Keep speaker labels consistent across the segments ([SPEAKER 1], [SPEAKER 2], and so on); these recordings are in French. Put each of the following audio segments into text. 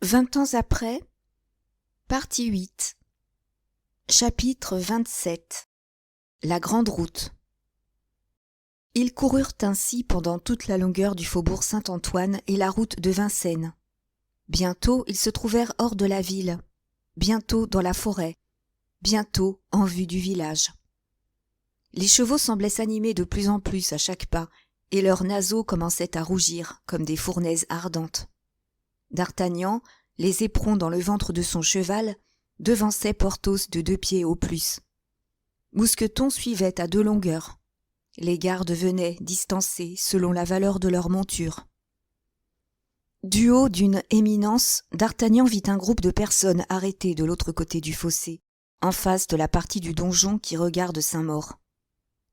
[SPEAKER 1] 20 ans après, partie 8, chapitre 27. La grande route. Ils coururent ainsi pendant toute la longueur du faubourg Saint-Antoine et la route de Vincennes. Bientôt ils se trouvèrent hors de la ville, bientôt dans la forêt, bientôt en vue du village. Les chevaux semblaient s'animer de plus en plus à chaque pas, et leurs naseaux commençaient à rougir comme des fournaises ardentes. D'Artagnan, les éperons dans le ventre de son cheval, devançait Porthos de 2 pieds au plus. Mousqueton suivait à 2 longueurs. Les gardes venaient distancés selon la valeur de leur monture. Du haut d'une éminence, D'Artagnan vit un groupe de personnes arrêtées de l'autre côté du fossé, en face de la partie du donjon qui regarde Saint-Maur.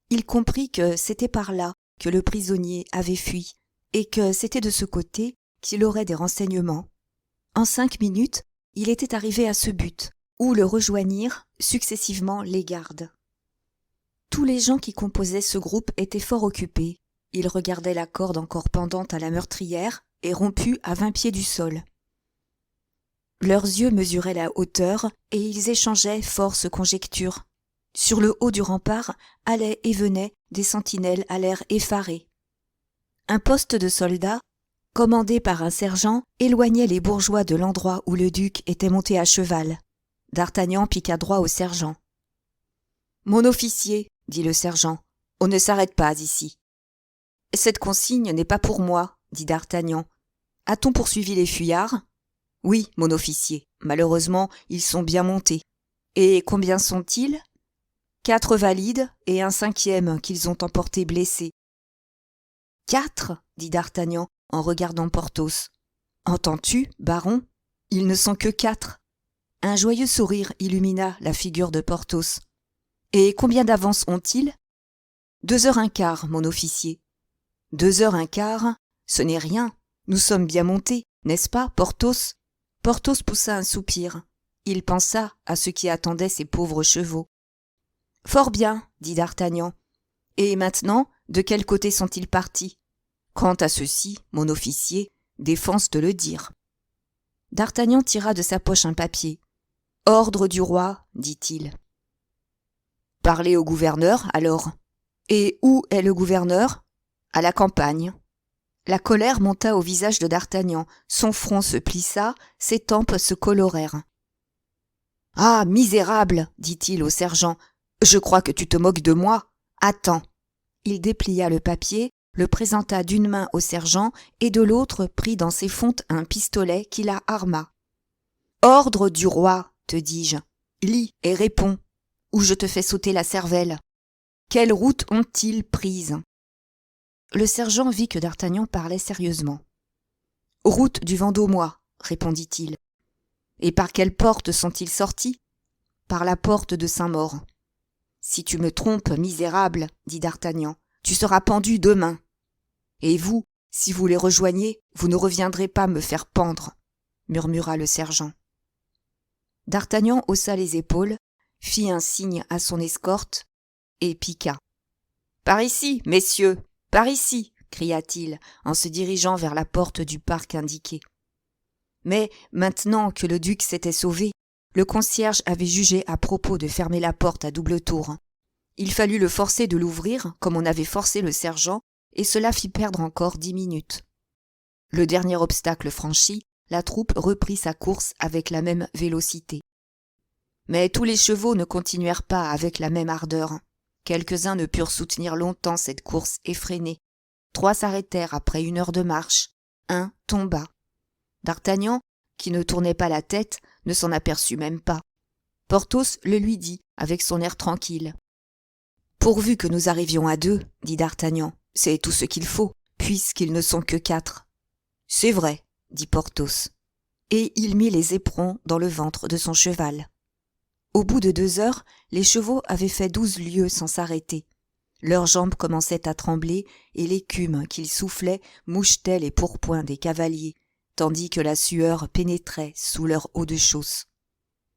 [SPEAKER 1] Il comprit que c'était par là que le prisonnier avait fui, et que c'était de ce côté qu'il aurait des renseignements. En 5 minutes, il était arrivé à ce but, où le rejoignirent successivement les gardes. Tous les gens qui composaient ce groupe étaient fort occupés. Ils regardaient la corde encore pendante à la meurtrière et rompue à 20 pieds du sol. Leurs yeux mesuraient la hauteur et ils échangeaient force conjectures. Sur le haut du rempart allaient et venaient des sentinelles à l'air effaré. Un poste de soldats, commandé par un sergent, éloignait les bourgeois de l'endroit où le duc était monté à cheval. D'Artagnan piqua droit au sergent. « Mon officier, dit le sergent, on ne s'arrête pas ici. »« Cette consigne n'est pas pour moi, dit D'Artagnan. A-t-on poursuivi les fuyards ? » ?»« Oui, mon officier. Malheureusement, ils sont bien montés. »« Et combien sont-ils ? » ?»« 4 valides et un 5e qu'ils ont emporté blessé. »« 4 » dit D'Artagnan en regardant Porthos. « Entends-tu, baron ? Ils ne sont que 4. » Un joyeux sourire illumina la figure de Porthos. « Et combien d'avance ont-ils ? » 2h15, mon officier. 2h15, ce n'est rien. Nous sommes bien montés, n'est-ce pas, Porthos ? Porthos poussa un soupir. Il pensa à ce qui attendait ces pauvres chevaux. « Fort bien, dit D'Artagnan. Et maintenant, de quel côté sont-ils partis ? Quant à ceci, mon officier, défense de le dire. » D'Artagnan tira de sa poche un papier. « Ordre du roi, dit-il. »« Parlez au gouverneur, alors. »« Et où est le gouverneur ? » ?»« À la campagne. » La colère monta au visage de D'Artagnan, son front se plissa, ses tempes se colorèrent. « Ah, misérable, dit-il au sergent, je crois que tu te moques de moi. Attends. » Il déplia le papier, le présenta d'une main au sergent et de l'autre prit dans ses fontes un pistolet qui la arma. « Ordre du roi, te dis-je. Lis et réponds, ou je te fais sauter la cervelle. Quelle route ont-ils prise ?» Le sergent vit que D'Artagnan parlait sérieusement. « Route du Vendômois, répondit-il. Et par quelle porte sont-ils sortis ? Par la porte de Saint-Maur. »« Si tu me trompes, misérable, dit D'Artagnan, tu seras pendu demain. Et vous, si vous les rejoignez, vous ne reviendrez pas me faire pendre, murmura le sergent. D'Artagnan haussa les épaules, fit un signe à son escorte et piqua. « Par ici, messieurs, par ici !» cria-t-il en se dirigeant vers la porte du parc indiquée. Mais maintenant que le duc s'était sauvé, le concierge avait jugé à propos de fermer la porte à double tour. Il fallut le forcer de l'ouvrir comme on avait forcé le sergent, et cela fit perdre encore 10 minutes. Le dernier obstacle franchi, la troupe reprit sa course avec la même vélocité. Mais tous les chevaux ne continuèrent pas avec la même ardeur. Quelques-uns ne purent soutenir longtemps cette course effrénée. 3 s'arrêtèrent après 1 heure de marche. 1 tomba. D'Artagnan, qui ne tournait pas la tête, ne s'en aperçut même pas. Porthos le lui dit avec son air tranquille. « Pourvu que nous arrivions à 2, dit D'Artagnan, c'est tout ce qu'il faut, puisqu'ils ne sont que 4. »« C'est vrai, dit Porthos. Et il mit les éperons dans le ventre de son cheval. Au bout de 2 heures, les chevaux avaient fait 12 lieues sans s'arrêter. Leurs jambes commençaient à trembler et l'écume qu'ils soufflaient mouchetait les pourpoints des cavaliers, tandis que la sueur pénétrait sous leurs hauts de chausse.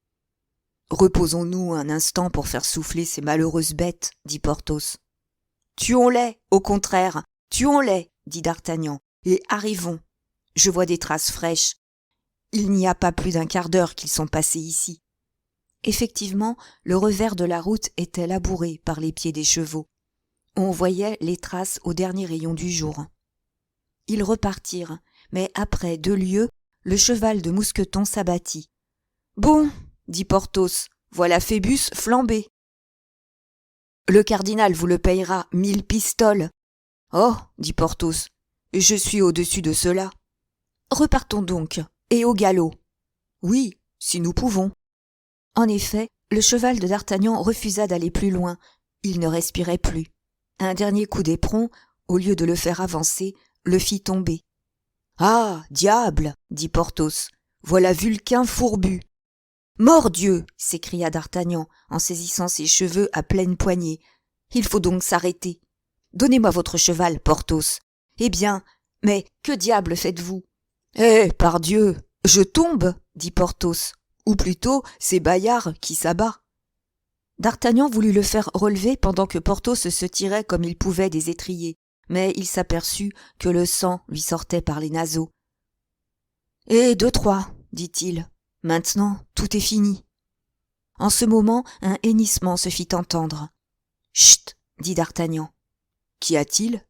[SPEAKER 1] « Reposons-nous un instant pour faire souffler ces malheureuses bêtes, dit Porthos. « Tuons-les, au contraire, tuons-les, dit D'Artagnan, et arrivons. Je vois des traces fraîches. Il n'y a pas plus d'un quart d'heure qu'ils sont passés ici. » Effectivement, le revers de la route était labouré par les pieds des chevaux. On voyait les traces au dernier rayon du jour. Ils repartirent, mais après 2 lieues, le cheval de Mousqueton s'abattit. « Bon, dit Porthos, voilà Phébus flambé. »« Le cardinal vous le payera 1000 pistoles. »« Oh, dit Porthos, je suis au-dessus de cela. »« Repartons donc, et au galop. »« Oui, si nous pouvons. » En effet, le cheval de d'Artagnan refusa d'aller plus loin. Il ne respirait plus. Un dernier coup d'éperon, au lieu de le faire avancer, le fit tomber. « Ah, diable !» dit Porthos. « Voilà Vulcain fourbu. »« Mordieu !» s'écria d'Artagnan en saisissant ses cheveux à pleine poignée. « Il faut donc s'arrêter. Donnez-moi votre cheval, Porthos. Eh bien, mais que diable faites-vous ?»« Eh, pardieu, je tombe !» dit Porthos. « Ou plutôt, c'est Bayard qui s'abat. » D'Artagnan voulut le faire relever pendant que Porthos se tirait comme il pouvait des étriers, mais il s'aperçut que le sang lui sortait par les naseaux. « Eh, 2, 3, dit-il. Maintenant, tout est fini. » En ce moment, un hennissement se fit entendre. « Chut !» dit d'Artagnan. « Qu'y a-t-il ? » ?»«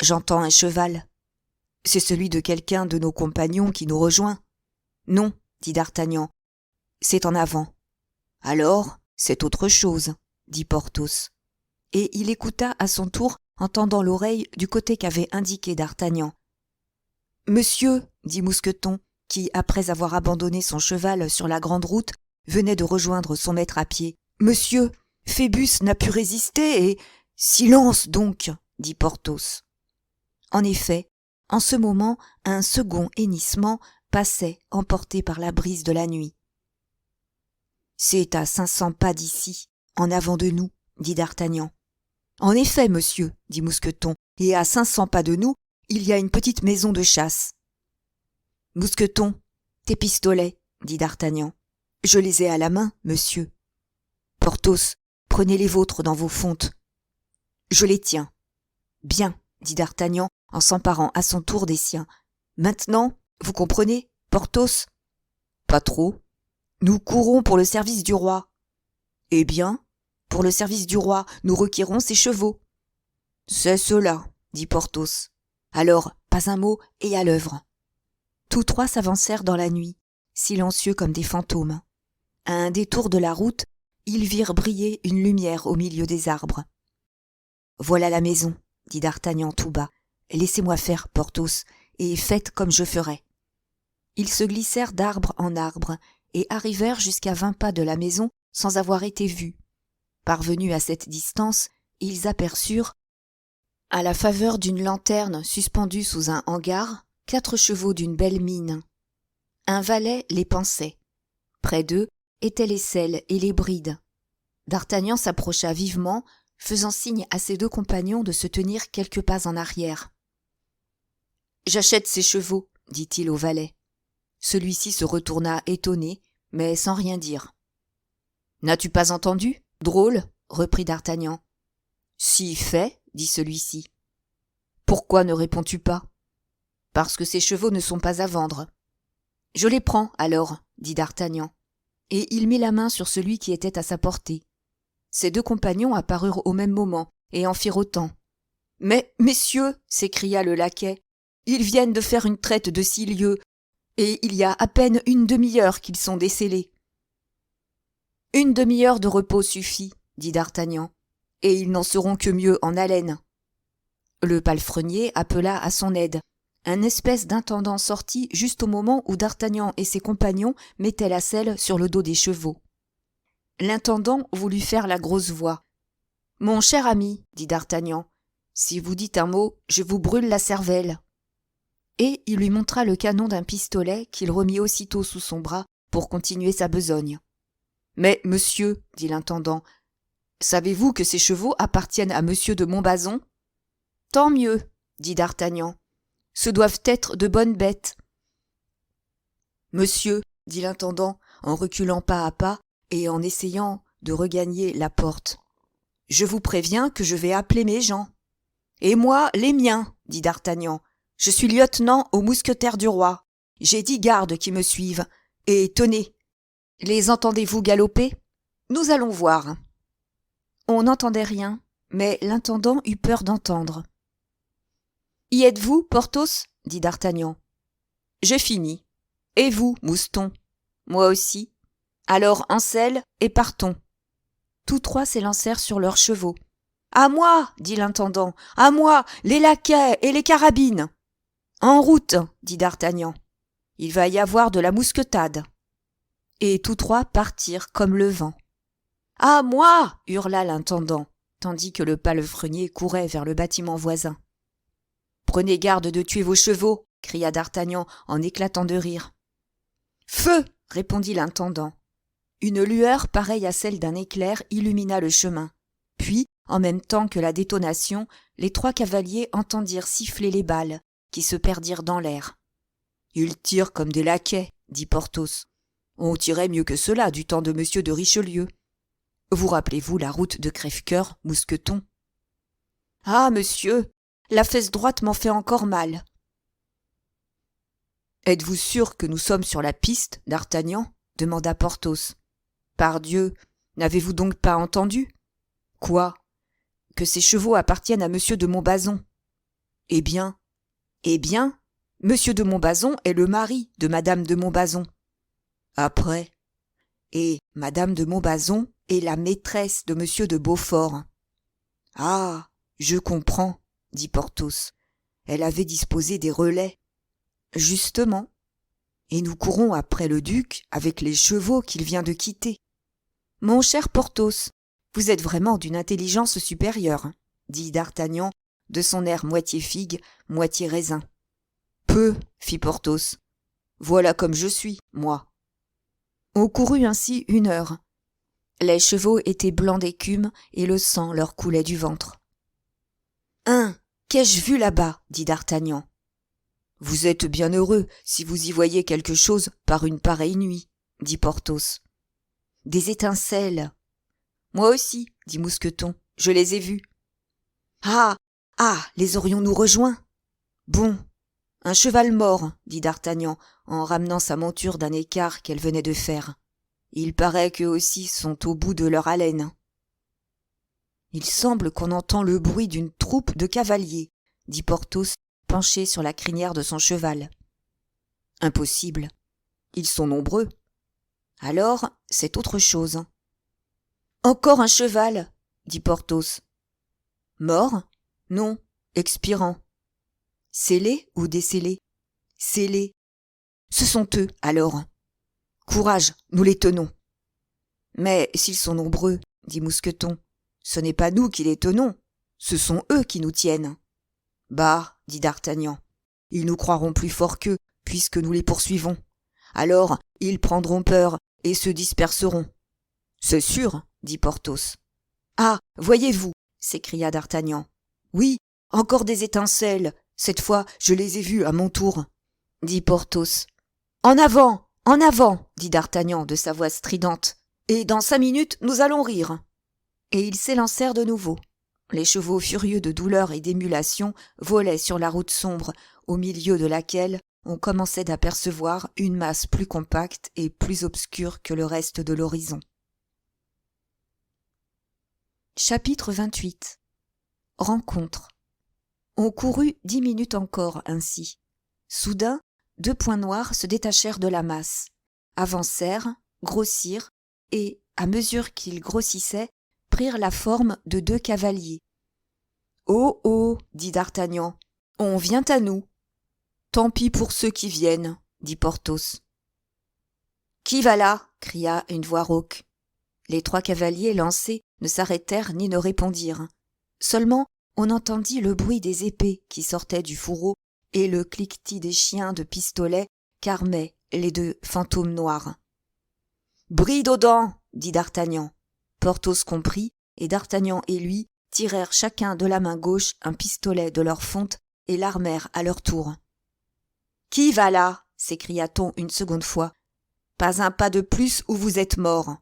[SPEAKER 1] J'entends un cheval. »« C'est celui de quelqu'un de nos compagnons qui nous rejoint. »« Non, dit d'Artagnan. C'est en avant. »« Alors, c'est autre chose, dit Porthos. Et il écouta à son tour en tendant l'oreille du côté qu'avait indiqué d'Artagnan. « Monsieur, dit Mousqueton, qui, après avoir abandonné son cheval sur la grande route, venait de rejoindre son maître à pied. « Monsieur, Phébus n'a pu résister et... »« Silence donc, dit Porthos. » En effet, en ce moment, un second hennissement passait emporté par la brise de la nuit. « C'est à 500 pas d'ici, en avant de nous, dit d'Artagnan. « En effet, monsieur, dit Mousqueton, et à 500 pas de nous, il y a une petite maison de chasse. »« Mousqueton, tes pistolets, dit d'Artagnan. « Je les ai à la main, monsieur. »« Porthos, prenez les vôtres dans vos fontes. »« Je les tiens. »« Bien, dit d'Artagnan en s'emparant à son tour des siens. « Maintenant, vous comprenez, Porthos ? » ?»« Pas trop. »« Nous courons pour le service du roi. »« Eh bien, pour le service du roi, nous requérons ses chevaux. »« C'est cela, dit Porthos. »« Alors, pas un mot et à l'œuvre. » Tous 3 s'avancèrent dans la nuit, silencieux comme des fantômes. À un détour de la route, ils virent briller une lumière au milieu des arbres. « Voilà la maison, dit d'Artagnan tout bas. « Laissez-moi faire, Porthos, et faites comme je ferai. » Ils se glissèrent d'arbre en arbre et arrivèrent jusqu'à 20 pas de la maison sans avoir été vus. Parvenus à cette distance, ils aperçurent, à la faveur d'une lanterne suspendue sous un hangar, 4 chevaux d'une belle mine. Un valet les pansait. Près d'eux étaient les selles et les brides. D'Artagnan s'approcha vivement, faisant signe à ses 2 compagnons de se tenir quelques pas en arrière. « J'achète ces chevaux, dit-il au valet. Celui-ci se retourna étonné, mais sans rien dire. « N'as-tu pas entendu ? Drôle, reprit d'Artagnan. « Si fait, dit celui-ci. Pourquoi ne réponds-tu pas ? Parce que ces chevaux ne sont pas à vendre. Je les prends, alors, dit d'Artagnan. Et il mit la main sur celui qui était à sa portée. Ses 2 compagnons apparurent au même moment et en firent autant. « Mais, messieurs, s'écria le laquais, ils viennent de faire une traite de 6 lieues, et il y a à peine une demi-heure qu'ils sont décellés. »« Une demi-heure de repos suffit, dit d'Artagnan, et ils n'en seront que mieux en haleine. » Le palefrenier appela à son aide. Un espèce d'intendant sortit juste au moment où d'Artagnan et ses compagnons mettaient la selle sur le dos des chevaux. L'intendant voulut faire la grosse voix. « Mon cher ami, dit d'Artagnan, si vous dites un mot, je vous brûle la cervelle. » Et il lui montra le canon d'un pistolet qu'il remit aussitôt sous son bras pour continuer sa besogne. « Mais, monsieur, dit l'intendant, savez-vous que ces chevaux appartiennent à monsieur de Montbazon ? » « Tant mieux, dit d'Artagnan. Ce doivent être de bonnes bêtes. »« Monsieur, dit l'intendant, en reculant pas à pas et en essayant de regagner la porte, je vous préviens que je vais appeler mes gens. »« Et moi, les miens, dit d'Artagnan. Je suis lieutenant aux mousquetaires du roi. J'ai 10 gardes qui me suivent. Et tenez, les entendez-vous galoper? Nous allons voir. » On n'entendait rien, mais l'intendant eut peur d'entendre. « Y êtes-vous, Porthos ?» dit d'Artagnan. « Je finis. Et vous, Mouston ? » ?»« Moi aussi. »« Alors en selle et partons. » Tous trois s'élancèrent sur leurs chevaux. « À moi !» dit l'intendant. « À moi, les laquais et les carabines !»« En route !» dit d'Artagnan. « Il va y avoir de la mousquetade. » Et tous trois partirent comme le vent. « À moi !» hurla l'intendant, tandis que le palefrenier courait vers le bâtiment voisin. « Prenez garde de tuer vos chevaux !» cria d'Artagnan en éclatant de rire. « Feu !» répondit l'intendant. Une lueur pareille à celle d'un éclair illumina le chemin. Puis, en même temps que la détonation, les 3 cavaliers entendirent siffler les balles, qui se perdirent dans l'air. « Ils tirent comme des laquais, » dit Porthos. « On tirait mieux que cela du temps de monsieur de Richelieu. Vous rappelez-vous la route de Crèvecoeur, Mousqueton ? »« Ah, monsieur, la fesse droite m'en fait encore mal. »« Êtes-vous sûr que nous sommes sur la piste, d'Artagnan ?» demanda Porthos. « Pardieu, n'avez-vous donc pas entendu ? » ?»« Quoi ? Que ces chevaux appartiennent à monsieur de Montbazon. »« Eh bien, monsieur de Montbazon est le mari de madame de Montbazon. » »« Après ? Et madame de Montbazon est la maîtresse de monsieur de Beaufort. »« Ah, je comprends, » dit Porthos. « Elle avait disposé des relais. »« Justement. Et nous courons après le duc avec les chevaux qu'il vient de quitter. »« Mon cher Porthos, vous êtes vraiment d'une intelligence supérieure, » dit d'Artagnan de son air moitié figue, moitié raisin. « Peu, » fit Porthos. « Voilà comme je suis, moi. » On courut ainsi 1 heure. Les chevaux étaient blancs d'écume et le sang leur coulait du ventre. « Hein, qu'ai-je vu là-bas » dit d'Artagnan. « Vous êtes bien heureux si vous y voyez quelque chose par une pareille nuit, » dit Porthos. « Des étincelles. »« Moi aussi, » dit Mousqueton, « je les ai vues. »« Ah, les aurions-nous rejoints ? » ?»« Bon, un cheval mort, » dit d'Artagnan, en ramenant sa monture d'un écart qu'elle venait de faire. « Il paraît qu'eux aussi sont au bout de leur haleine. »« Il semble qu'on entend le bruit d'une troupe de cavaliers, » dit Porthos, penché sur la crinière de son cheval. « Impossible. Ils sont nombreux. Alors, c'est autre chose. »« Encore un cheval, » dit Porthos. « Mort ? Non, expirant. »« Scellé ou décellé ? » ?»« Scellé. »« Ce sont eux, alors. Courage, nous les tenons. »« Mais s'ils sont nombreux, » dit Mousqueton, « ce n'est pas nous qui les tenons, ce sont eux qui nous tiennent. »« Bah, » dit d'Artagnan, « ils nous croiront plus forts qu'eux, puisque nous les poursuivons. Alors, ils prendront peur et se disperseront. »« C'est sûr, » dit Porthos. « Ah, voyez-vous » s'écria d'Artagnan. « Oui, encore des étincelles. Cette fois, je les ai vues à mon tour, » dit Porthos. « En avant, dit d'Artagnan de sa voix stridente. « Et dans 5 minutes, nous allons rire. » Et ils s'élancèrent de nouveau. Les chevaux furieux de douleur et d'émulation volaient sur la route sombre, au milieu de laquelle on commençait d'apercevoir une masse plus compacte et plus obscure que le reste de l'horizon. Chapitre 28. Rencontre. On courut 10 minutes encore ainsi. Soudain, 2 points noirs se détachèrent de la masse, avancèrent, grossirent, et, à mesure qu'ils grossissaient, prirent la forme de 2 cavaliers. « Oh, dit d'Artagnan, « on vient à nous. »« Tant pis pour ceux qui viennent, » dit Porthos. « Qui va là ?» cria une voix rauque. Les 3 cavaliers lancés ne s'arrêtèrent ni ne répondirent. Seulement, on entendit le bruit des épées qui sortaient du fourreau et le cliquetis des chiens de pistolet qu'armaient les 2 fantômes noirs. « Bride aux dents !» dit d'Artagnan. Porthos comprit, et d'Artagnan et lui tirèrent chacun de la main gauche un pistolet de leur fonte et l'armèrent à leur tour. « Qui va là ?» s'écria-t-on une seconde fois. « Pas un pas de plus ou vous êtes morts. »«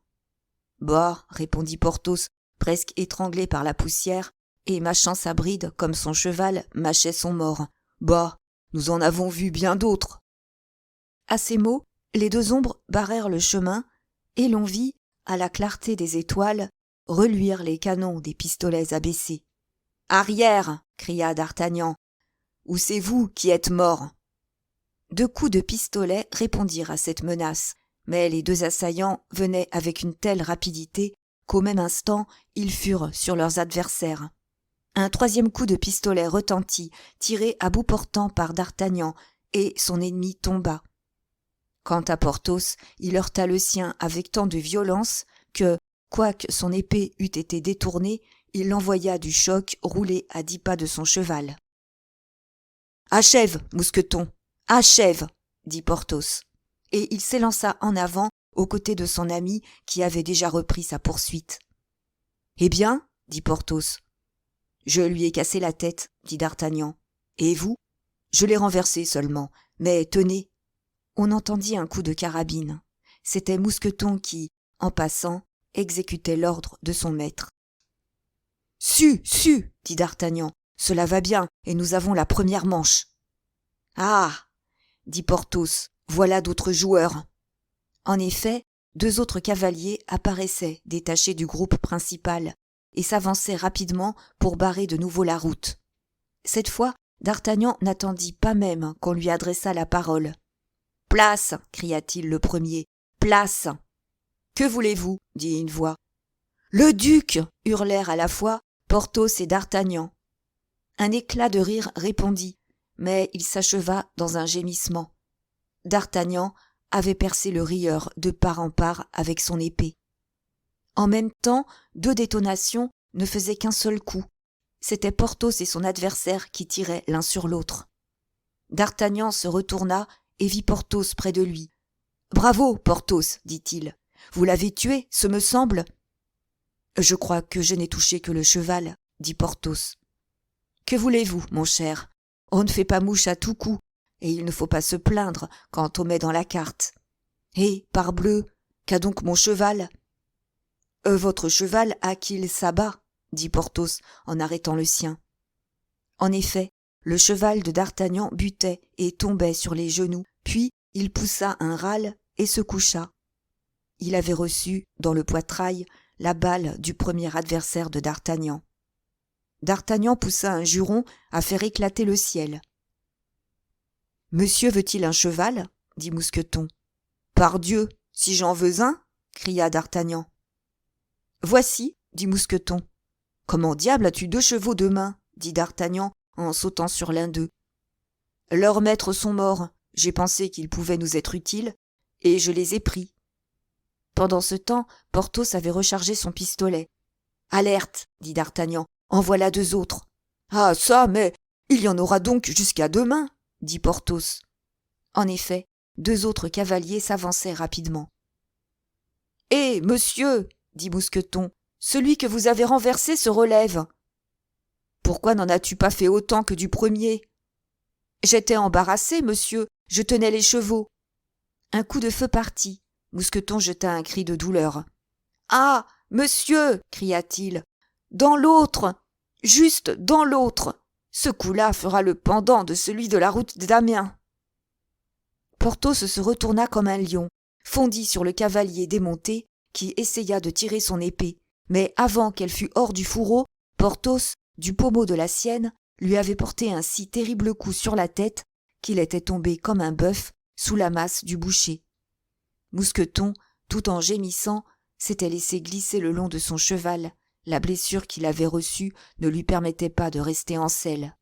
[SPEAKER 1] Bah !» répondit Porthos, presque étranglé par la poussière, et mâchant sa bride comme son cheval mâchait son mors. « Bah ! Nous en avons vu bien d'autres. » À ces mots, les deux ombres barrèrent le chemin, et l'on vit, à la clarté des étoiles, reluire les canons des pistolets abaissés. « Arrière !» cria d'Artagnan. « Ou c'est vous qui êtes morts !» 2 coups de pistolet répondirent à cette menace, mais les 2 assaillants venaient avec une telle rapidité qu'au même instant, ils furent sur leurs adversaires. Un 3e coup de pistolet retentit, tiré à bout portant par d'Artagnan, et son ennemi tomba. Quant à Porthos, il heurta le sien avec tant de violence que, quoique son épée eût été détournée, il l'envoya du choc rouler à 10 pas de son cheval. « Achève, mousqueton, achève !» dit Porthos, et il s'élança en avant aux côtés de son ami qui avait déjà repris sa poursuite. « Eh bien ?» dit Porthos. « Je lui ai cassé la tête, » dit d'Artagnan. « Et vous ? » ?»« Je l'ai renversé seulement, mais tenez !» On entendit un coup de carabine. C'était Mousqueton qui, en passant, exécutait l'ordre de son maître. « Su, su !» dit d'Artagnan. « Cela va bien, et nous avons la première manche. »« Ah !» dit Porthos. « Voilà d'autres joueurs. » En effet, 2 autres cavaliers apparaissaient détachés du groupe principal et s'avançaient rapidement pour barrer de nouveau la route. Cette fois, d'Artagnan n'attendit pas même qu'on lui adressât la parole. « Place !» cria-t-il le premier. « Place !»« Que voulez-vous » dit une voix. « Le duc !» hurlèrent à la fois Porthos et d'Artagnan. Un éclat de rire répondit, mais il s'acheva dans un gémissement. D'Artagnan avait percé le rieur de part en part avec son épée. En même temps, 2 détonations ne faisaient qu'un seul coup. C'étaient Porthos et son adversaire qui tiraient l'un sur l'autre. D'Artagnan se retourna et vit Porthos près de lui. « Bravo, Porthos, dit-il. Vous l'avez tué, ce me semble. »« Je crois que je n'ai touché que le cheval, » dit Porthos. « Que voulez-vous, mon cher ? On ne fait pas mouche à tout coup, et il ne faut pas se plaindre quand on met dans la carte. Et, parbleu, qu'a donc mon cheval ? » « Votre cheval a qu'il s'abat, » dit Porthos en arrêtant le sien. En effet, le cheval de d'Artagnan butait et tombait sur les genoux, puis il poussa un râle et se coucha. Il avait reçu, dans le poitrail, la balle du premier adversaire de d'Artagnan. D'Artagnan poussa un juron à faire éclater le ciel. « Monsieur veut-il un cheval ?» dit Mousqueton. « Pardieu, si j'en veux un !» cria d'Artagnan. « Voici, » dit Mousqueton. « Comment diable as-tu 2 chevaux de main ?» dit d'Artagnan en sautant sur l'un d'eux. « Leurs maîtres sont morts, j'ai pensé qu'ils pouvaient nous être utiles, et je les ai pris. » Pendant ce temps, Porthos avait rechargé son pistolet. « Alerte !» dit d'Artagnan. « En voilà 2 autres. »« Ah ça, mais il y en aura donc jusqu'à demain !» dit Porthos. En effet, 2 autres cavaliers s'avançaient rapidement. « Eh, monsieur !» dit Mousqueton, « celui que vous avez renversé se relève. »« Pourquoi n'en as-tu pas fait autant que du premier ?»« J'étais embarrassé, monsieur, je tenais les chevaux. » Un coup de feu partit. Mousqueton jeta un cri de douleur. « Ah, monsieur !» cria-t-il. « Dans l'autre ! Juste dans l'autre ! Ce coup-là fera le pendant de celui de la route d'Amiens. » Porthos se retourna comme un lion, fondit sur le cavalier démonté, qui essaya de tirer son épée, mais avant qu'elle fût hors du fourreau, Porthos, du pommeau de la sienne, lui avait porté un si terrible coup sur la tête qu'il était tombé comme un bœuf sous la masse du boucher. Mousqueton, tout en gémissant, s'était laissé glisser le long de son cheval. La blessure qu'il avait reçue ne lui permettait pas de rester en selle.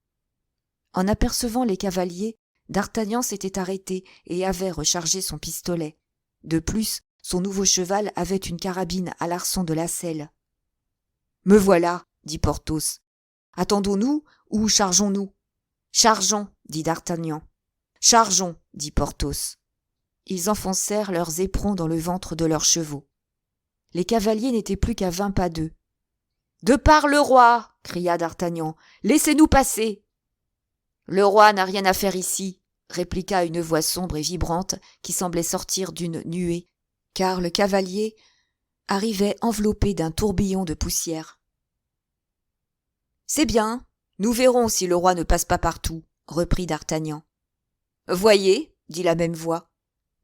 [SPEAKER 1] En apercevant les cavaliers, d'Artagnan s'était arrêté et avait rechargé son pistolet. De plus, son nouveau cheval avait une carabine à l'arçon de la selle. « Me voilà !» dit Porthos. « Attendons-nous ou chargeons-nous ?»« Chargeons !» dit d'Artagnan. « Chargeons !» dit Porthos. Ils enfoncèrent leurs éperons dans le ventre de leurs chevaux. Les cavaliers n'étaient plus qu'à 20 pas d'eux. « De par le roi !» cria d'Artagnan. « Laissez-nous passer !»« Le roi n'a rien à faire ici !» répliqua une voix sombre et vibrante qui semblait sortir d'une nuée, car le cavalier arrivait enveloppé d'un tourbillon de poussière. « C'est bien, nous verrons si le roi ne passe pas partout, » reprit d'Artagnan. « Voyez, » dit la même voix,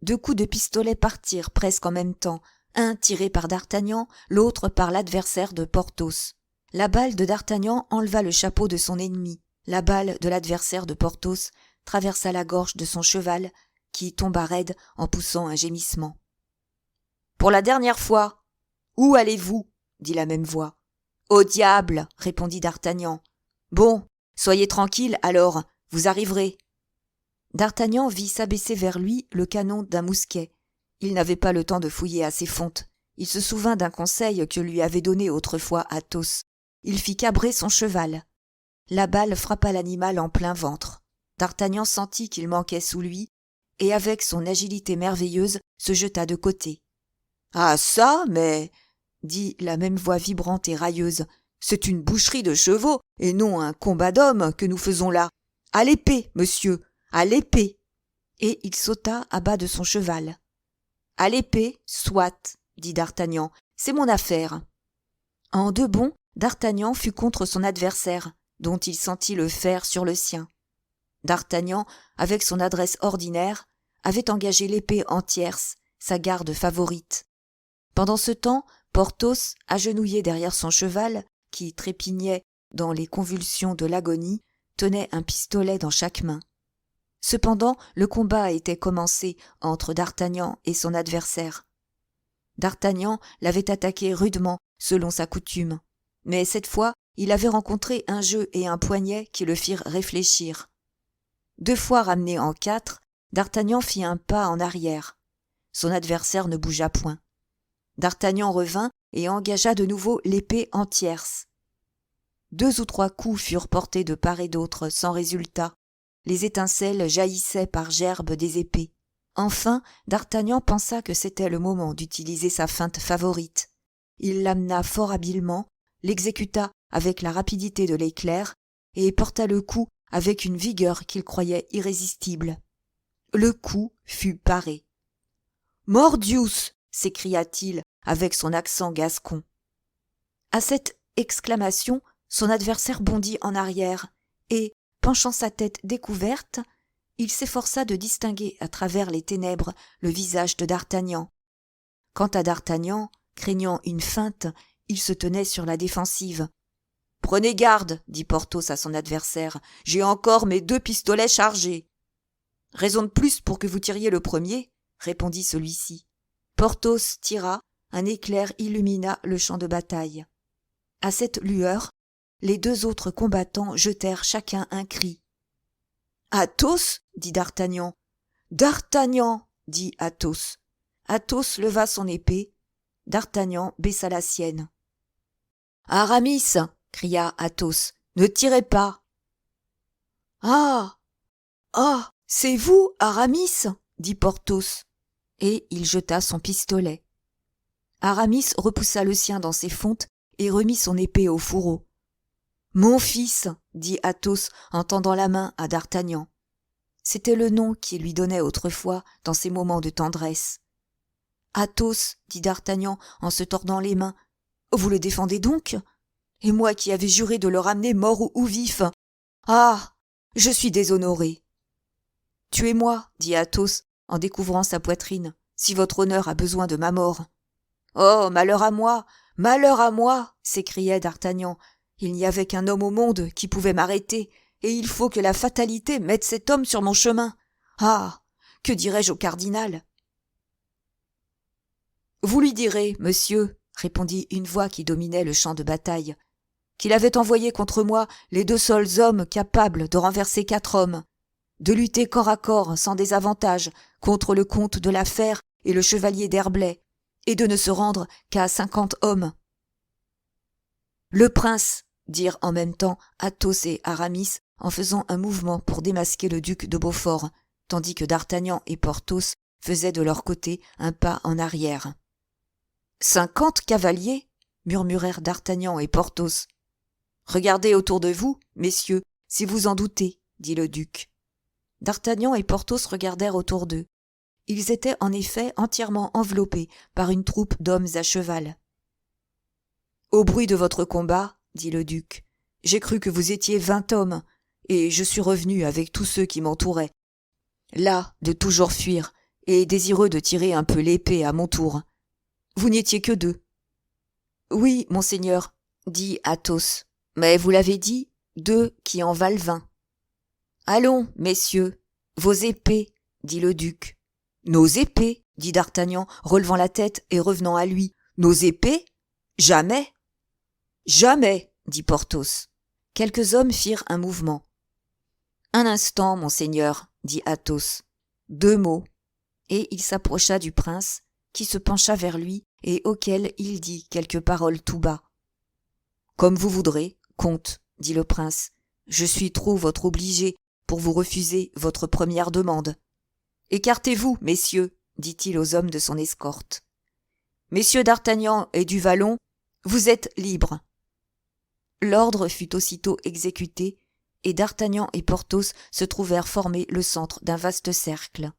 [SPEAKER 1] 2 coups de pistolet partirent presque en même temps, un tiré par d'Artagnan, l'autre par l'adversaire de Porthos. La balle de d'Artagnan enleva le chapeau de son ennemi. La balle de l'adversaire de Porthos traversa la gorge de son cheval, qui tomba raide en poussant un gémissement. « Pour la dernière fois, où allez-vous » dit la même voix. « Au diable » répondit d'Artagnan. « Bon, soyez tranquille alors, vous arriverez. » D'Artagnan vit s'abaisser vers lui le canon d'un mousquet. Il n'avait pas le temps de fouiller à ses fontes. Il se souvint d'un conseil que lui avait donné autrefois Athos. Il fit cabrer son cheval. La balle frappa l'animal en plein ventre. D'Artagnan sentit qu'il manquait sous lui, et avec son agilité merveilleuse se jeta de côté. « Ah ça, mais... » dit la même voix vibrante et railleuse. « C'est une boucherie de chevaux, et non un combat d'hommes que nous faisons là. À l'épée, monsieur, à l'épée !» Et il sauta à bas de son cheval. « À l'épée, soit, » dit d'Artagnan, « c'est mon affaire. » En 2 bonds, d'Artagnan fut contre son adversaire, dont il sentit le fer sur le sien. D'Artagnan, avec son adresse ordinaire, avait engagé l'épée en tierce, sa garde favorite. Pendant ce temps, Porthos, agenouillé derrière son cheval, qui trépignait dans les convulsions de l'agonie, tenait un pistolet dans chaque main. Cependant, le combat était commencé entre d'Artagnan et son adversaire. D'Artagnan l'avait attaqué rudement, selon sa coutume, mais cette fois, il avait rencontré un jeu et un poignet qui le firent réfléchir. 2 fois ramené en 4, d'Artagnan fit un pas en arrière. Son adversaire ne bougea point. D'Artagnan revint et engagea de nouveau l'épée en tierce. 2 ou 3 coups furent portés de part et d'autre, sans résultat. Les étincelles jaillissaient par gerbes des épées. Enfin, d'Artagnan pensa que c'était le moment d'utiliser sa feinte favorite. Il l'amena fort habilement, l'exécuta avec la rapidité de l'éclair et porta le coup avec une vigueur qu'il croyait irrésistible. Le coup fut paré. « Mordius !» s'écria-t-il avec son accent gascon. À cette exclamation, son adversaire bondit en arrière et, penchant sa tête découverte, il s'efforça de distinguer à travers les ténèbres le visage de d'Artagnan. Quant à d'Artagnan, craignant une feinte, il se tenait sur la défensive. « Prenez garde, » dit Porthos à son adversaire, « j'ai encore mes 2 pistolets chargés. »« Raison de plus pour que vous tiriez le premier, » répondit celui-ci. Porthos tira, un éclair illumina le champ de bataille. À cette lueur, les 2 autres combattants jetèrent chacun un cri. « Athos » dit d'Artagnan. « D'Artagnan » dit Athos. Athos leva son épée. D'Artagnan baissa la sienne. « Aramis » cria Athos, « ne tirez pas !»« Ah ! Ah ! C'est vous, Aramis » dit Porthos, et il jeta son pistolet. Aramis repoussa le sien dans ses fontes et remit son épée au fourreau. « Mon fils » dit Athos en tendant la main à d'Artagnan. C'était le nom qu'il lui donnait autrefois dans ses moments de tendresse. « Athos » dit d'Artagnan en se tordant les mains, « vous le défendez donc ? Et moi qui avais juré de le ramener mort ou vif. Ah ! Je suis déshonoré. »« Tuez-moi » dit Athos en découvrant sa poitrine, « si votre honneur a besoin de ma mort. »« Oh, malheur à moi ! Malheur à moi !» s'écriait d'Artagnan. « Il n'y avait qu'un homme au monde qui pouvait m'arrêter, et il faut que la fatalité mette cet homme sur mon chemin. Ah ! Que dirais-je au cardinal ?»« Vous lui direz, monsieur, » répondit une voix qui dominait le champ de bataille, « qu'il avait envoyé contre moi les 2 seuls hommes capables de renverser 4 hommes, de lutter corps à corps sans désavantage contre le comte de la Fère et le chevalier d'Herblay, et de ne se rendre qu'à 50 hommes. »« Le prince » dirent en même temps Athos et Aramis en faisant un mouvement pour démasquer le duc de Beaufort, tandis que d'Artagnan et Porthos faisaient de leur côté un pas en arrière. « 50 cavaliers » murmurèrent d'Artagnan et Porthos. « Regardez autour de vous, messieurs, si vous en doutez, » dit le duc. D'Artagnan et Porthos regardèrent autour d'eux. Ils étaient en effet entièrement enveloppés par une troupe d'hommes à cheval. « Au bruit de votre combat, » dit le duc, « j'ai cru que vous étiez 20 hommes, et je suis revenu avec tous ceux qui m'entouraient. Là, de toujours fuir, et désireux de tirer un peu l'épée à mon tour. Vous n'étiez que 2. Oui, monseigneur, dit Athos, mais vous l'avez dit, 2 qui en valent 20. Allons, messieurs, vos épées, dit le duc. Nos épées, dit D'Artagnan, relevant la tête et revenant à lui. Nos épées? Jamais. Jamais, dit Porthos. Quelques hommes firent un mouvement. Un instant, monseigneur, dit Athos. 2 mots. Et il s'approcha du prince, qui se pencha vers lui et auquel il dit quelques paroles tout bas. Comme vous voudrez, comte, dit le prince. Je suis trop votre obligé pour vous refuser votre première demande. Écartez-vous, messieurs, dit-il aux hommes de son escorte. Messieurs d'Artagnan et du Vallon, vous êtes libres. L'ordre fut aussitôt exécuté, et D'Artagnan et Porthos se trouvèrent former le centre d'un vaste cercle.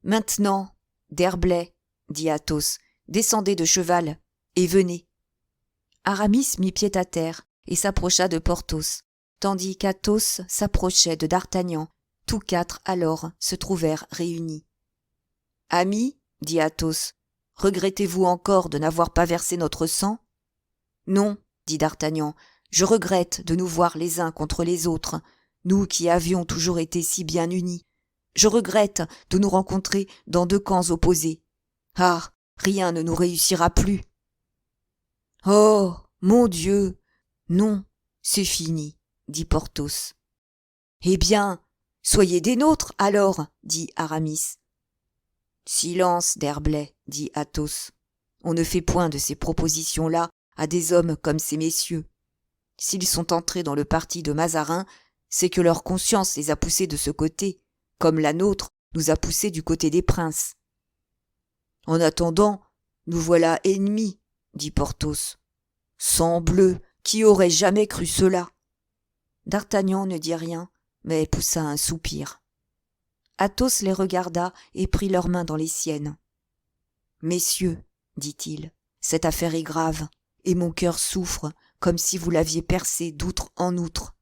[SPEAKER 1] Maintenant, d'Herblay, dit Athos, descendez de cheval, et venez. Aramis mit pied à terre, et s'approcha de Porthos, tandis qu'Athos s'approchait de D'Artagnan. Tous 4 alors se trouvèrent réunis. « Amis, dit Athos, regrettez-vous encore de n'avoir pas versé notre sang ? » « Non, dit D'Artagnan, je regrette de nous voir les uns contre les autres, nous qui avions toujours été si bien unis. Je regrette de nous rencontrer dans 2 camps opposés. Ah, rien ne nous réussira plus. »« Oh, mon Dieu, non, c'est fini, dit Porthos. »« Eh bien, soyez des nôtres, alors, dit Aramis. « Silence, d'Herblay, dit Athos. On ne fait point de ces propositions-là à des hommes comme ces messieurs. S'ils sont entrés dans le parti de Mazarin, c'est que leur conscience les a poussés de ce côté, comme la nôtre nous a poussés du côté des princes. En attendant, nous voilà ennemis, dit Porthos. Sangbleu, qui aurait jamais cru cela? D'Artagnan ne dit rien, mais poussa un soupir. Athos les regarda et prit leurs mains dans les siennes. « Messieurs, dit-il, cette affaire est grave, et mon cœur souffre comme si vous l'aviez percé d'outre en outre.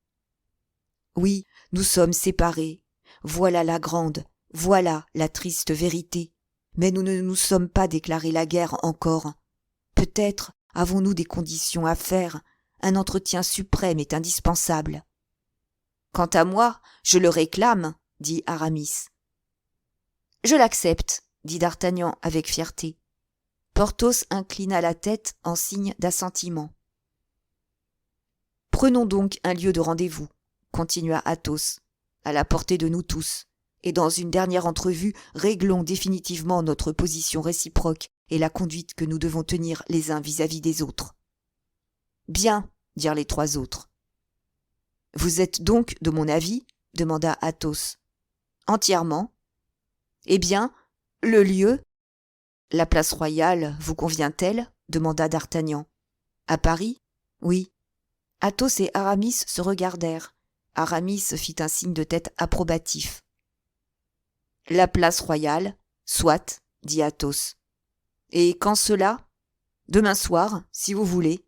[SPEAKER 1] Oui, nous sommes séparés, voilà la grande, voilà la triste vérité, mais nous ne nous sommes pas déclaré la guerre encore. Peut-être avons-nous des conditions à faire, un entretien suprême est indispensable. »« Quant à moi, je le réclame, dit Aramis. »« Je l'accepte, dit D'Artagnan avec fierté. » Porthos inclina la tête en signe d'assentiment. « Prenons donc un lieu de rendez-vous, » continua Athos, « à la portée de nous tous, et dans une dernière entrevue, réglons définitivement notre position réciproque et la conduite que nous devons tenir les uns vis-à-vis des autres. »« Bien, » dirent les 3 autres. « Vous êtes donc de mon avis ?» demanda Athos. « Entièrement. »« Eh bien, le lieu ?»« La place royale vous convient-elle ?» demanda D'Artagnan. « À Paris ? Oui. » Athos et Aramis se regardèrent. Aramis fit un signe de tête approbatif. « La place royale, soit, dit Athos. Et quand cela ? Demain soir, si vous voulez.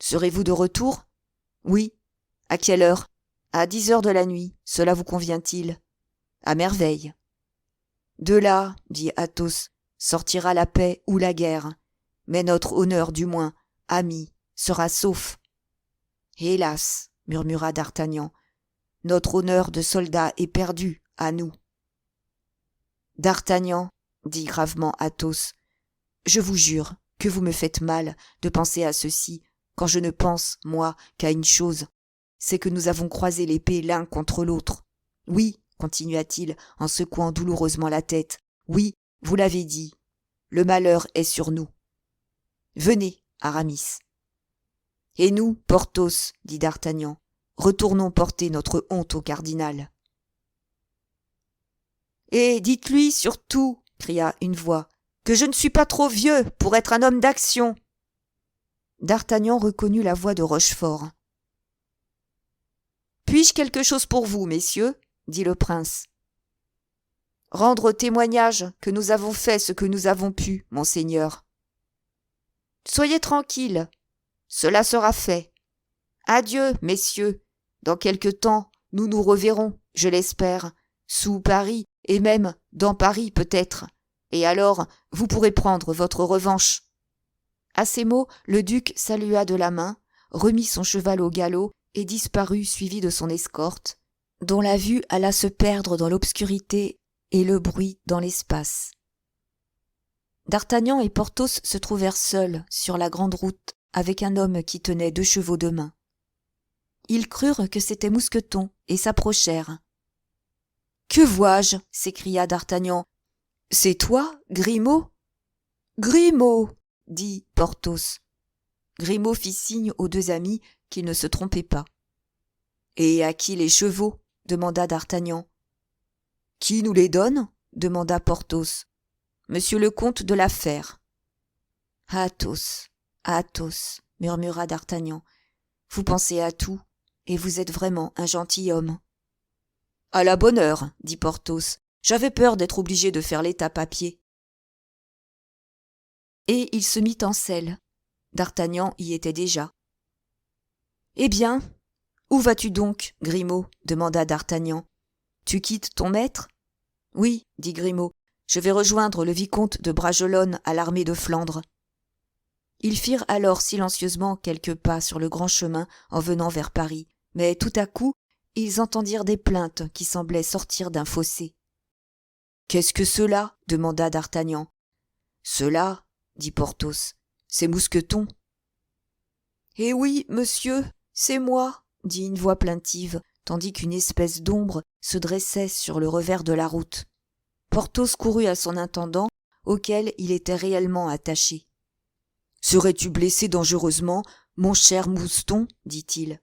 [SPEAKER 1] Serez-vous de retour ? Oui. À quelle heure ? À 10 heures de la nuit. Cela vous convient-il ? À merveille. De là, dit Athos, sortira la paix ou la guerre. Mais notre honneur, du moins, ami, sera sauf. Hélas, murmura D'Artagnan, notre honneur de soldat est perdu, à nous. D'Artagnan, dit gravement Athos, je vous jure que vous me faites mal de penser à ceci, quand je ne pense, moi, qu'à une chose, c'est que nous avons croisé l'épée l'un contre l'autre. Oui, continua-t-il en secouant douloureusement la tête, oui, vous l'avez dit, le malheur est sur nous. Venez, Aramis. Et nous, Porthos, dit D'Artagnan, retournons porter notre honte au cardinal. Et dites-lui surtout, cria une voix, que je ne suis pas trop vieux pour être un homme d'action. D'Artagnan reconnut la voix de Rochefort. Puis-je quelque chose pour vous, messieurs ? Dit le prince. Rendre témoignage que nous avons fait ce que nous avons pu, monseigneur. Soyez tranquilles, cela sera fait. Adieu, messieurs. Dans quelque temps, nous nous reverrons, je l'espère, sous Paris et même dans Paris peut-être, et alors vous pourrez prendre votre revanche. » À ces mots, le duc salua de la main, remit son cheval au galop et disparut suivi de son escorte, dont la vue alla se perdre dans l'obscurité et le bruit dans l'espace. D'Artagnan et Porthos se trouvèrent seuls sur la grande route avec un homme qui tenait 2 chevaux de main. Ils crurent que c'était Mousqueton et s'approchèrent. « Que vois-je » s'écria d'Artagnan. « C'est toi, Grimaud ?»« Grimaud » dit Porthos. Grimaud fit signe aux 2 amis qu'ils ne se trompaient pas. « Et à qui les chevaux ?» demanda d'Artagnan. « Qui nous les donne ?» demanda Porthos. « Monsieur le comte de la Fère. »« Athos, Athos, » murmura d'Artagnan. « Vous pensez à tout, et vous êtes vraiment un gentilhomme. »« À la bonne heure, » dit Porthos. « J'avais peur d'être obligé de faire l'étape à pied. » Et il se mit en selle. D'Artagnan y était déjà. « Eh bien, où vas-tu donc, Grimaud ?» demanda d'Artagnan. « Tu quittes ton maître ?»« Oui, » dit Grimaud, « je vais rejoindre le vicomte de Bragelonne à l'armée de Flandre. » Ils firent alors silencieusement quelques pas sur le grand chemin en venant vers Paris, mais tout à coup, ils entendirent des plaintes qui semblaient sortir d'un fossé. « Qu'est-ce que cela ?» demanda d'Artagnan. « Cela, » dit Porthos, « c'est Mousqueton. »« Eh oui, monsieur, c'est moi !» dit une voix plaintive, tandis qu'une espèce d'ombre se dressait sur le revers de la route. Porthos courut à son intendant, auquel il était réellement attaché. « Serais-tu blessé dangereusement, mon cher Mouston ?» dit-il.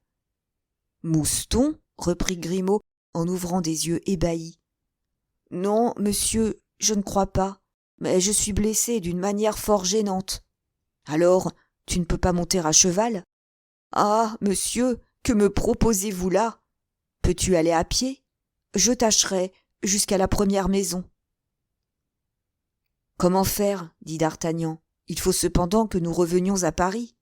[SPEAKER 1] « Mouston ?» reprit Grimaud en ouvrant des yeux ébahis. « Non, monsieur, je ne crois pas, mais je suis blessé d'une manière fort gênante. »« Alors, tu ne peux pas monter à cheval ? » ?»« Ah, monsieur, que me proposez-vous là ? Peux-tu aller à pied ? Je tâcherai jusqu'à la première maison. »« Comment faire ? » dit d'Artagnan. « Il faut cependant que nous revenions à Paris. »«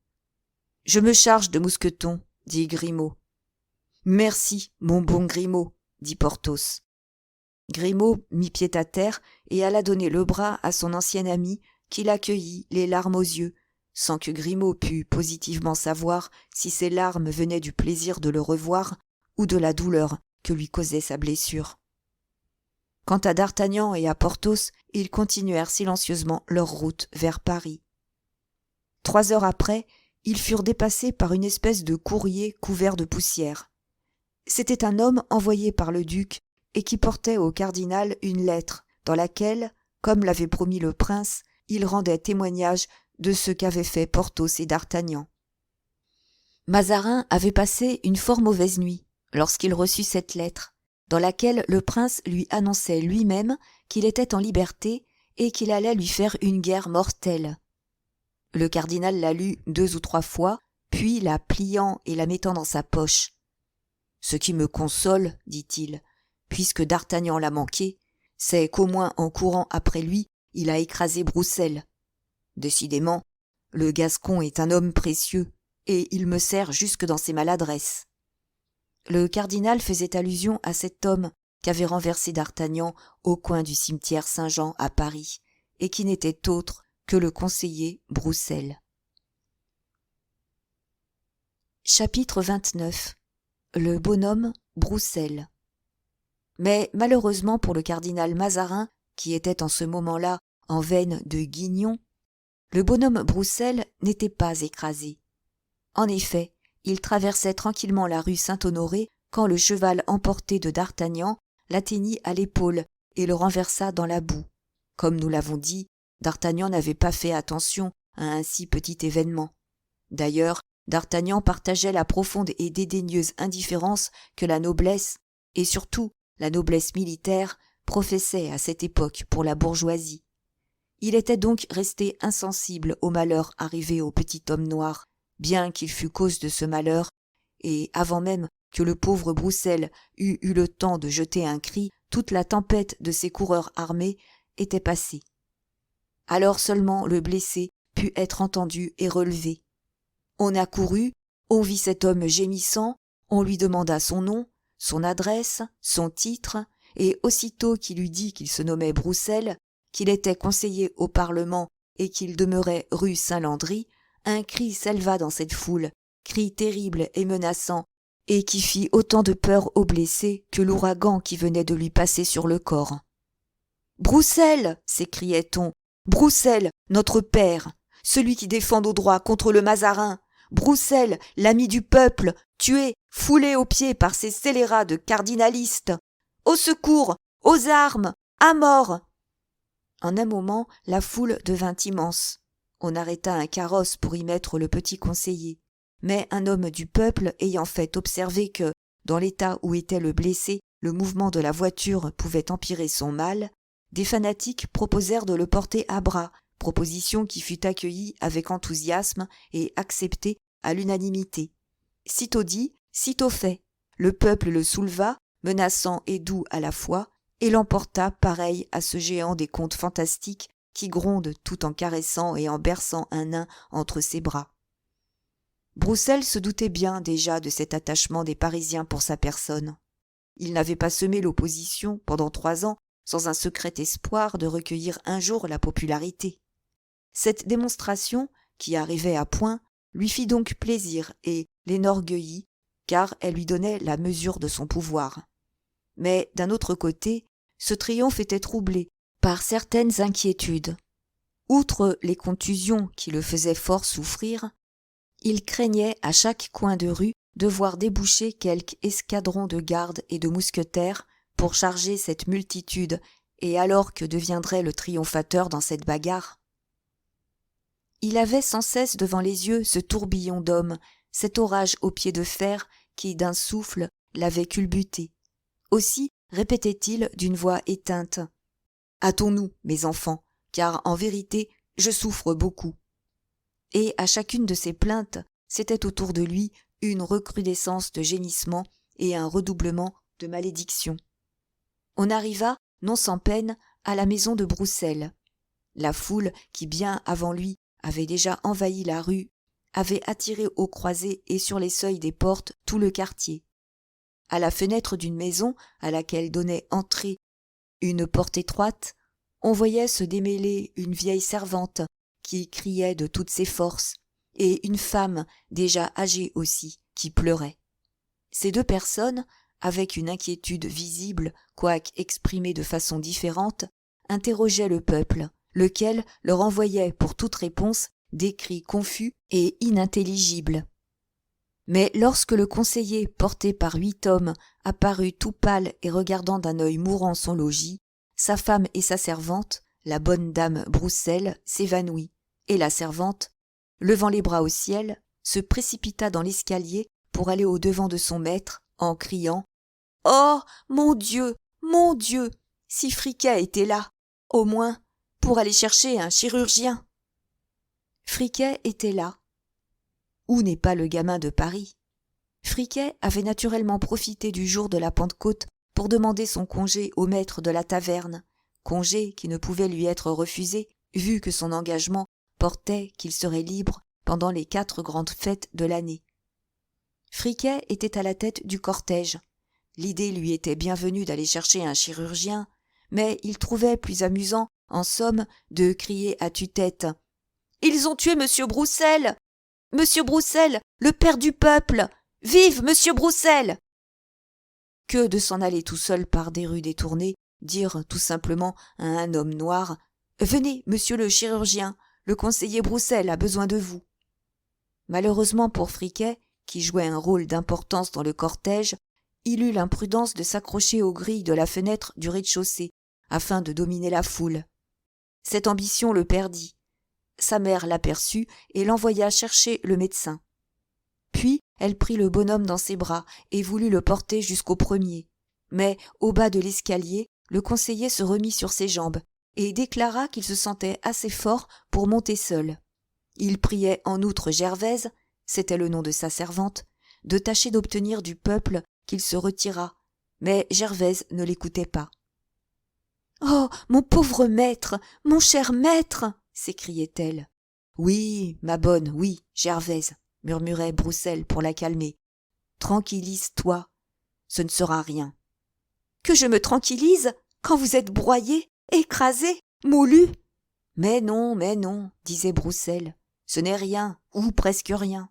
[SPEAKER 1] Je me charge de Mousqueton, » dit Grimaud. « Merci, mon bon Grimaud, » dit Porthos. Grimaud mit pied à terre et alla donner le bras à son ancien ami qui l'accueillit, les larmes aux yeux, sans que Grimaud pût positivement savoir si ces larmes venaient du plaisir de le revoir ou de la douleur que lui causait sa blessure. Quant à d'Artagnan et à Porthos, ils continuèrent silencieusement leur route vers Paris. 3 heures après, ils furent dépassés par une espèce de courrier couvert de poussière. C'était un homme envoyé par le duc et qui portait au cardinal une lettre dans laquelle, comme l'avait promis le prince, il rendait témoignage de ce qu'avaient fait Porthos et d'Artagnan. Mazarin avait passé une fort mauvaise nuit lorsqu'il reçut cette lettre, dans laquelle le prince lui annonçait lui-même qu'il était en liberté et qu'il allait lui faire une guerre mortelle. Le cardinal la lut 2 ou 3 fois, puis la pliant et la mettant dans sa poche. « Ce qui me console, dit-il, puisque d'Artagnan l'a manqué, c'est qu'au moins en courant après lui, il a écrasé Broussel. Décidément, le Gascon est un homme précieux, et il me sert jusque dans ses maladresses. » Le cardinal faisait allusion à cet homme qu'avait renversé d'Artagnan au coin du cimetière Saint-Jean à Paris, et qui n'était autre que le conseiller Broussel. Chapitre 29. Le bonhomme Broussel. Mais malheureusement pour le cardinal Mazarin, qui était en ce moment-là en veine de guignon, le bonhomme Broussel n'était pas écrasé. En effet, il traversait tranquillement la rue Saint-Honoré quand le cheval emporté de d'Artagnan l'atteignit à l'épaule et le renversa dans la boue. Comme nous l'avons dit, d'Artagnan n'avait pas fait attention à un si petit événement. D'ailleurs, d'Artagnan partageait la profonde et dédaigneuse indifférence que la noblesse, et surtout la noblesse militaire, professait à cette époque pour la bourgeoisie. Il était donc resté insensible au malheur arrivé au petit homme noir, bien qu'il fût cause de ce malheur, et avant même que le pauvre Broussel eût eu le temps de jeter un cri, toute la tempête de ses coureurs armés était passée. Alors seulement le blessé put être entendu et relevé. On accourut, on vit cet homme gémissant, on lui demanda son nom, son adresse, son titre, et aussitôt qu'il eut dit qu'il se nommait Broussel, qu'il était conseiller au Parlement et qu'il demeurait rue Saint-Landry, un cri s'éleva dans cette foule, cri terrible et menaçant, et qui fit autant de peur au blessé que l'ouragan qui venait de lui passer sur le corps. « Broussel !» s'écriait-on. « Broussel, notre père, celui qui défend nos droits contre le Mazarin, Broussel, l'ami du peuple, tué, foulé aux pieds par ces scélérats de cardinalistes. Au secours, aux armes, à mort !» En un moment, la foule devint immense. On arrêta un carrosse pour y mettre le petit conseiller. Mais un homme du peuple ayant fait observer que, dans l'état où était le blessé, le mouvement de la voiture pouvait empirer son mal, des fanatiques proposèrent de le porter à bras, proposition qui fut accueillie avec enthousiasme et acceptée à l'unanimité. Sitôt dit, sitôt fait. Le peuple le souleva, menaçant et doux à la fois, et l'emporta pareil à ce géant des contes fantastiques qui gronde tout en caressant et en berçant un nain entre ses bras. Broussel se doutait bien déjà de cet attachement des Parisiens pour sa personne. Il n'avait pas semé l'opposition pendant 3 ans sans un secret espoir de recueillir un jour la popularité. Cette démonstration, qui arrivait à point, lui fit donc plaisir et l'énorgueillit, car elle lui donnait la mesure de son pouvoir. Mais d'un autre côté, ce triomphe était troublé par certaines inquiétudes. Outre les contusions qui le faisaient fort souffrir, il craignait à chaque coin de rue de voir déboucher quelque escadron de gardes et de mousquetaires pour charger cette multitude, et alors que deviendrait le triomphateur dans cette bagarre? Il avait sans cesse devant les yeux ce tourbillon d'hommes, cet orage aux pieds de fer qui, d'un souffle, l'avait culbuté. Aussi répétait-il d'une voix éteinte: « Hâtons-nous, mes enfants, car en vérité, je souffre beaucoup. » Et à chacune de ces plaintes, c'était autour de lui une recrudescence de gémissements et un redoublement de malédictions. On arriva, non sans peine, à la maison de Broussel. La foule, qui bien avant lui avait déjà envahi la rue, avait attiré aux croisées et sur les seuils des portes tout le quartier. À la fenêtre d'une maison à laquelle donnait entrée une porte étroite, on voyait se démêler une vieille servante qui criait de toutes ses forces, et une femme déjà âgée aussi, qui pleurait. Ces 2 personnes, avec une inquiétude visible, quoique exprimée de façon différente, interrogeaient le peuple, lequel leur envoyait pour toute réponse des cris confus et inintelligibles. Mais lorsque le conseiller, porté par 8 hommes, apparut tout pâle et regardant d'un œil mourant son logis, sa femme et sa servante, la bonne dame Broussel, s'évanouit, et la servante, levant les bras au ciel, se précipita dans l'escalier pour aller au-devant de son maître, en criant: « Oh, mon Dieu, si Friquet était là, au moins, pour aller chercher un chirurgien !» Friquet était là. Où n'est pas le gamin de Paris? Friquet avait naturellement profité du jour de la Pentecôte pour demander son congé au maître de la taverne, congé qui ne pouvait lui être refusé, vu que son engagement portait qu'il serait libre pendant les 4 grandes fêtes de l'année. Friquet était à la tête du cortège. L'idée lui était bien venue d'aller chercher un chirurgien, mais il trouvait plus amusant, en somme, de crier à tue-tête: « Ils ont tué Monsieur Broussel! Monsieur Broussel, le père du peuple! Vive Monsieur Broussel !» Que de s'en aller tout seul par des rues détournées, dire tout simplement à un homme noir: « Venez, monsieur le chirurgien, le conseiller Broussel a besoin de vous. » Malheureusement pour Friquet, qui jouait un rôle d'importance dans le cortège, il eut l'imprudence de s'accrocher aux grilles de la fenêtre du rez-de-chaussée, afin de dominer la foule. Cette ambition le perdit. Sa mère l'aperçut et l'envoya chercher le médecin. Puis elle prit le bonhomme dans ses bras et voulut le porter jusqu'au premier. Mais au bas de l'escalier, le conseiller se remit sur ses jambes et déclara qu'il se sentait assez fort pour monter seul. Il priait en outre Gervaise, c'était le nom de sa servante, de tâcher d'obtenir du peuple qu'il se retirât, mais Gervaise ne l'écoutait pas. « Oh, mon pauvre maître, mon cher maître !» s'écriait-elle. « Oui, ma bonne, oui, Gervaise, » murmurait Broussel pour la calmer. « Tranquillise-toi, ce ne sera rien. » que je me tranquillise quand vous êtes broyé, écrasé, moulu. Mais non, disait Broussel. Ce n'est rien, ou presque rien.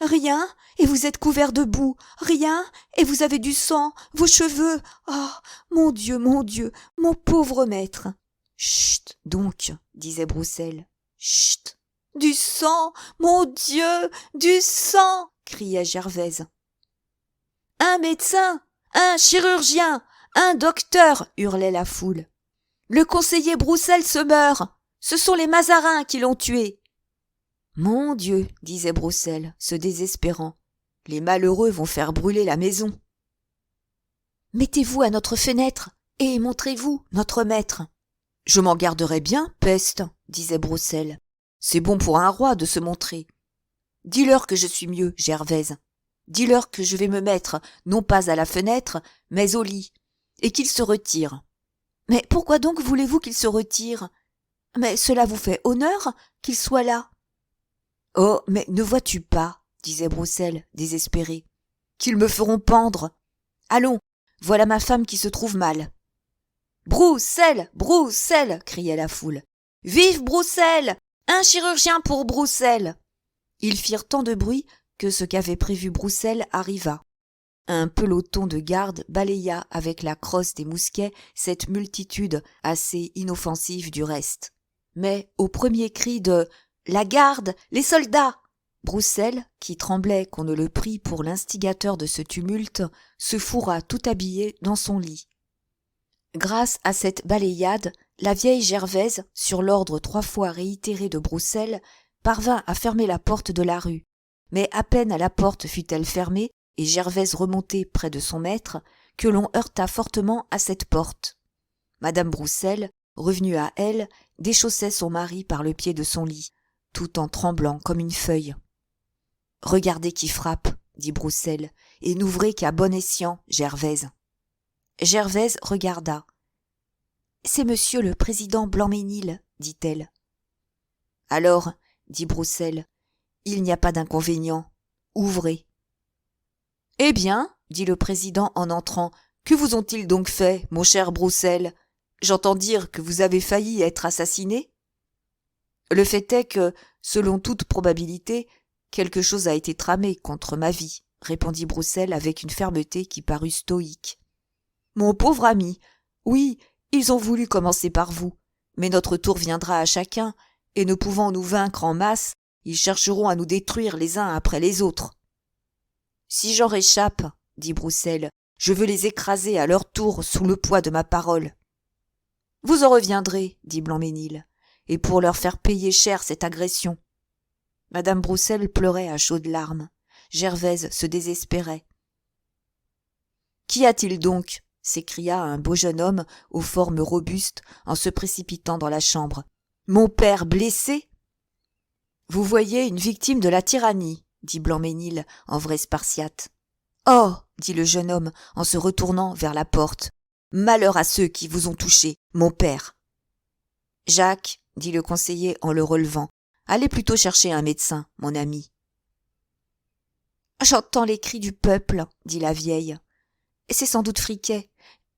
[SPEAKER 1] Rien, et vous êtes couvert de boue. Rien, et vous avez du sang, vos cheveux. Oh, mon Dieu, mon pauvre maître. Chut, donc, disait Broussel. Chut. Du sang, mon Dieu, du sang, criait Gervaise. Un médecin, un chirurgien, un docteur, hurlait la foule. Le conseiller Broussel se meurt. Ce sont les Mazarins qui l'ont tué. Mon Dieu, disait Broussel, se désespérant. Les malheureux vont faire brûler la maison. Mettez-vous à notre fenêtre et montrez-vous, notre maître. Je m'en garderai bien, peste, disait Broussel. C'est bon pour un roi de se montrer. Dis-leur que je suis mieux, Gervaise. Dis-leur que je vais me mettre, non pas à la fenêtre, mais au lit, et qu'ils se retirent. Mais pourquoi donc voulez-vous qu'ils se retirent? Mais cela vous fait honneur qu'ils soient là. Oh, mais ne vois-tu pas, disait Broussel, désespéré, qu'ils me feront pendre. Allons, voilà ma femme qui se trouve mal. Broussel, Broussel, criait la foule. Vive Broussel! Un chirurgien pour Broussel! Ils firent tant de bruit que ce qu'avait prévu Broussel arriva. Un peloton de garde balaya avec la crosse des mousquets cette multitude assez inoffensive du reste. Mais au premier cri de « La garde! Les soldats !» Broussel, qui tremblait qu'on ne le prît pour l'instigateur de ce tumulte, se fourra tout habillé dans son lit. Grâce à cette balayade, la vieille Gervaise, sur l'ordre 3 fois réitéré de Broussel, parvint à fermer la porte de la rue. Mais à peine la porte fut-elle fermée, et Gervaise remontée près de son maître, que l'on heurta fortement à cette porte. Madame Broussel, revenue à elle, déchaussait son mari par le pied de son lit, tout en tremblant comme une feuille. « Regardez qui frappe, dit Broussel, et n'ouvrez qu'à bon escient, Gervaise. » Gervaise regarda. « C'est monsieur le président Blancmesnil, dit-elle. »« Alors, dit Broussel, il n'y a pas d'inconvénient. Ouvrez. » « Eh bien, dit le président en entrant, que vous ont-ils donc fait, mon cher Broussel? J'entends dire que vous avez failli être assassiné. » « Le fait est que, selon toute probabilité, quelque chose a été tramé contre ma vie, répondit Broussel avec une fermeté qui parut stoïque. Mon pauvre ami, oui, ils ont voulu commencer par vous, mais notre tour viendra à chacun, et ne pouvant nous vaincre en masse, ils chercheront à nous détruire les uns après les autres. Si j'en réchappe, dit Broussel, je veux les écraser à leur tour sous le poids de ma parole. Vous en reviendrez, dit Blancmesnil, et pour leur faire payer cher cette agression. Madame Broussel pleurait à chaudes larmes. Gervaise se désespérait. Qu'y a-t-il donc? S'écria un beau jeune homme aux formes robustes en se précipitant dans la chambre. Mon père blessé? Vous voyez une victime de la tyrannie, dit Blancmesnil en vrai spartiate. Oh, dit le jeune homme en se retournant vers la porte. Malheur à ceux qui vous ont touché, mon père. Jacques, dit le conseiller en le relevant, allez plutôt chercher un médecin, mon ami. J'entends les cris du peuple, dit la vieille. C'est sans doute Friquet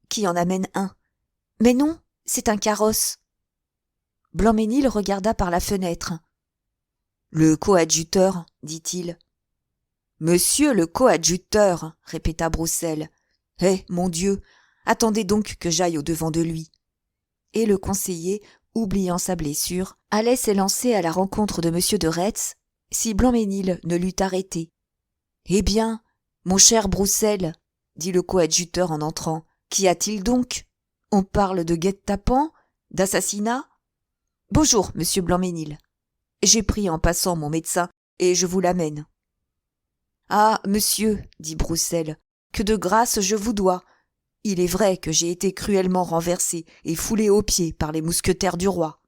[SPEAKER 1] qui en amène un. Mais non, c'est un carrosse. Blancmesnil regarda par la fenêtre. Le coadjuteur, dit-il. Monsieur le coadjuteur, répéta Broussel. Eh, mon Dieu, attendez donc que j'aille au-devant de lui. Et le conseiller, oubliant sa blessure, allait s'élancer à la rencontre de monsieur de Retz, si Blancmesnil ne l'eût arrêté. Eh bien, mon cher Broussel, dit le coadjuteur en entrant, qu'y a-t-il donc? On parle de guet-apens, d'assassinat? Bonjour, monsieur Blancmesnil. J'ai pris en passant mon médecin, et je vous l'amène. Ah, monsieur, dit Broussel, que de grâce je vous dois. Il est vrai que j'ai été cruellement renversé et foulé aux pieds par les mousquetaires du roi.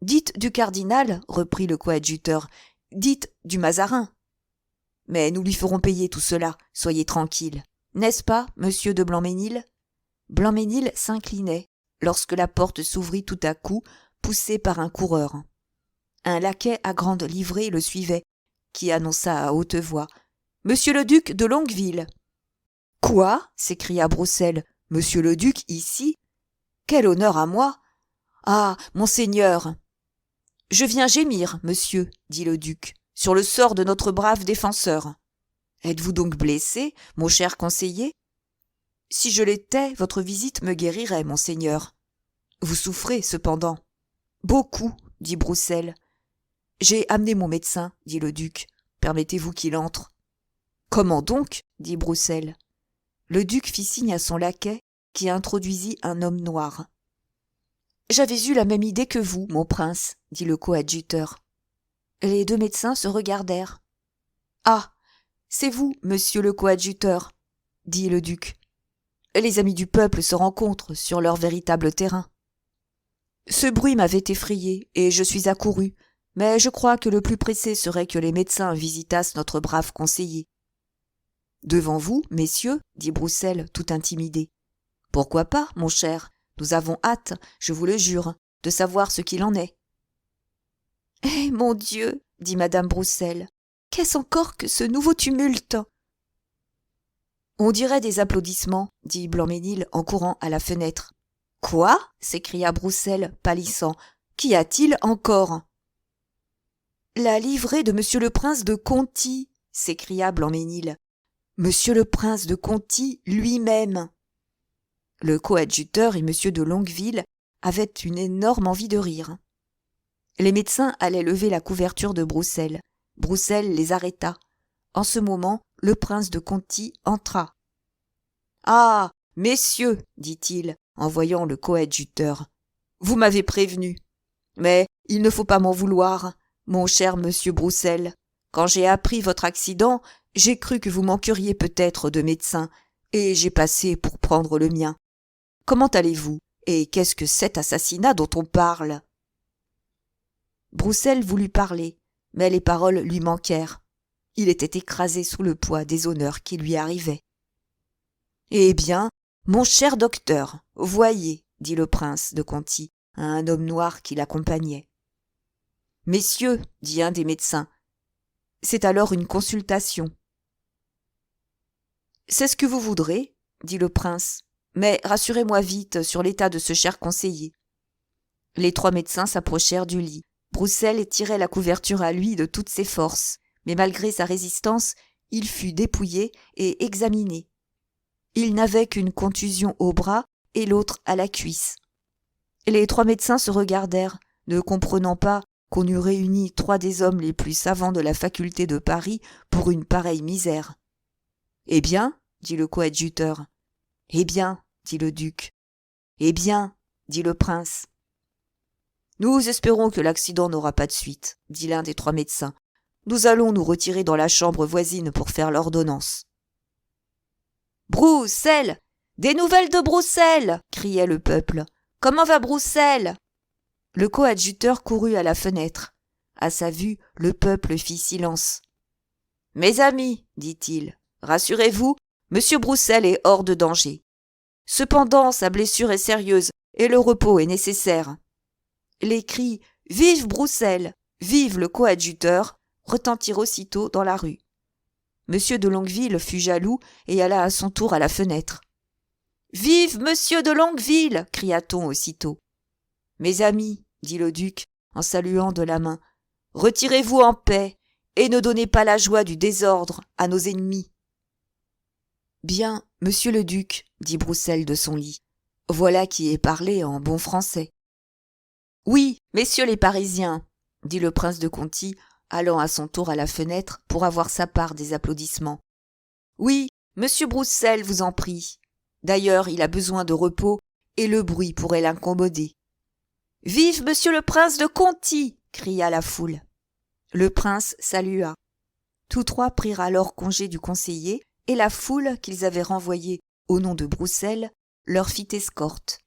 [SPEAKER 1] Dites du cardinal, reprit le coadjuteur, dites du Mazarin. Mais nous lui ferons payer tout cela, soyez tranquille. N'est-ce pas, monsieur de Blancmesnil? Blancmesnil s'inclinait, lorsque la porte s'ouvrit tout à coup, poussée par un coureur. Un laquais à grande livrée le suivait, qui annonça à haute voix « Monsieur le duc de Longueville !» Quoi? S'écria Broussel. Monsieur le duc, ici? Quel honneur à moi! Ah, monseigneur! Je viens gémir, monsieur, dit le duc, sur le sort de notre brave défenseur. Êtes-vous donc blessé, mon cher conseiller? Si je l'étais, votre visite me guérirait, monseigneur. Vous souffrez, cependant. Beaucoup, dit Broussel. J'ai amené mon médecin, dit le duc. Permettez-vous qu'il entre. Comment donc? Dit Broussel. Le duc fit signe à son laquais, qui introduisit un homme noir. J'avais eu la même idée que vous, mon prince, dit le coadjuteur. Les deux médecins se regardèrent. Ah, c'est vous, monsieur le coadjuteur, dit le duc. Les amis du peuple se rencontrent sur leur véritable terrain. Ce bruit m'avait effrayé, et je suis accouru, mais je crois que le plus pressé serait que les médecins visitassent notre brave conseiller. Devant vous, messieurs, dit Broussel, tout intimidé. Pourquoi pas, mon cher? Nous avons hâte, je vous le jure, de savoir ce qu'il en est. Eh, mon Dieu, dit madame Broussel, qu'est-ce encore que ce nouveau tumulte? On dirait des applaudissements, dit Blancmesnil en courant à la fenêtre. Quoi? S'écria Broussel, pâlissant. Qu'y a-t-il encore? La livrée de monsieur le prince de Conti, s'écria Blancmesnil. Monsieur le prince de Conti lui-même. Le coadjuteur et monsieur de Longueville avaient une énorme envie de rire. Les médecins allaient lever la couverture de Broussel. Broussel les arrêta. En ce moment, le prince de Conti entra. « Ah, messieurs, dit-il, en voyant le coadjuteur, vous m'avez prévenu. Mais il ne faut pas m'en vouloir, mon cher monsieur Broussel. Quand j'ai appris votre accident, j'ai cru que vous manqueriez peut-être de médecin, et j'ai passé pour prendre le mien. Comment allez-vous, et qu'est-ce que cet assassinat dont on parle ?» Broussel voulut parler, mais les paroles lui manquèrent. Il était écrasé sous le poids des honneurs qui lui arrivaient. « Eh bien, mon cher docteur, voyez, dit le prince de Conti à un homme noir qui l'accompagnait. « Messieurs, dit un des médecins, c'est alors une consultation. »« C'est ce que vous voudrez, dit le prince, mais rassurez-moi vite sur l'état de ce cher conseiller. » Les trois médecins s'approchèrent du lit. Broussel tirait la couverture à lui de toutes ses forces, mais malgré sa résistance, il fut dépouillé et examiné. Il n'avait qu'une contusion au bras et l'autre à la cuisse. Les trois médecins se regardèrent, ne comprenant pas qu'on eût réuni trois des hommes les plus savants de la faculté de Paris pour une pareille misère. « Eh bien, dit le coadjuteur. « Eh bien, dit le duc. « Eh bien, dit le prince. »« Nous espérons que l'accident n'aura pas de suite, dit l'un des trois médecins. Nous allons nous retirer dans la chambre voisine pour faire l'ordonnance. »« Broussel! Des nouvelles de Broussel !» criait le peuple. « Comment va Broussel ?» Le coadjuteur courut à la fenêtre. À sa vue, le peuple fit silence. « Mes amis, dit-il, rassurez-vous, monsieur Broussel est hors de danger. Cependant, sa blessure est sérieuse et le repos est nécessaire. » Les cris « Vive Broussel ! Vive le coadjuteur !» retentirent aussitôt dans la rue. Monsieur de Longueville fut jaloux et alla à son tour à la fenêtre. « Vive monsieur de Longueville !» cria-t-on aussitôt. « Mes amis, dit le duc en saluant de la main, retirez-vous en paix et ne donnez pas la joie du désordre à nos ennemis. »« Bien, monsieur le duc, dit Broussel de son lit, voilà qui est parlé en bon français. »« Oui, messieurs les Parisiens, dit le prince de Conti, allant à son tour à la fenêtre pour avoir sa part des applaudissements. Oui, monsieur Broussel vous en prie. D'ailleurs, il a besoin de repos et le bruit pourrait l'incommoder. « Vive monsieur le prince de Conti !» cria la foule. Le prince salua. Tous trois prirent alors congé du conseiller et la foule qu'ils avaient renvoyée au nom de Broussel leur fit escorte.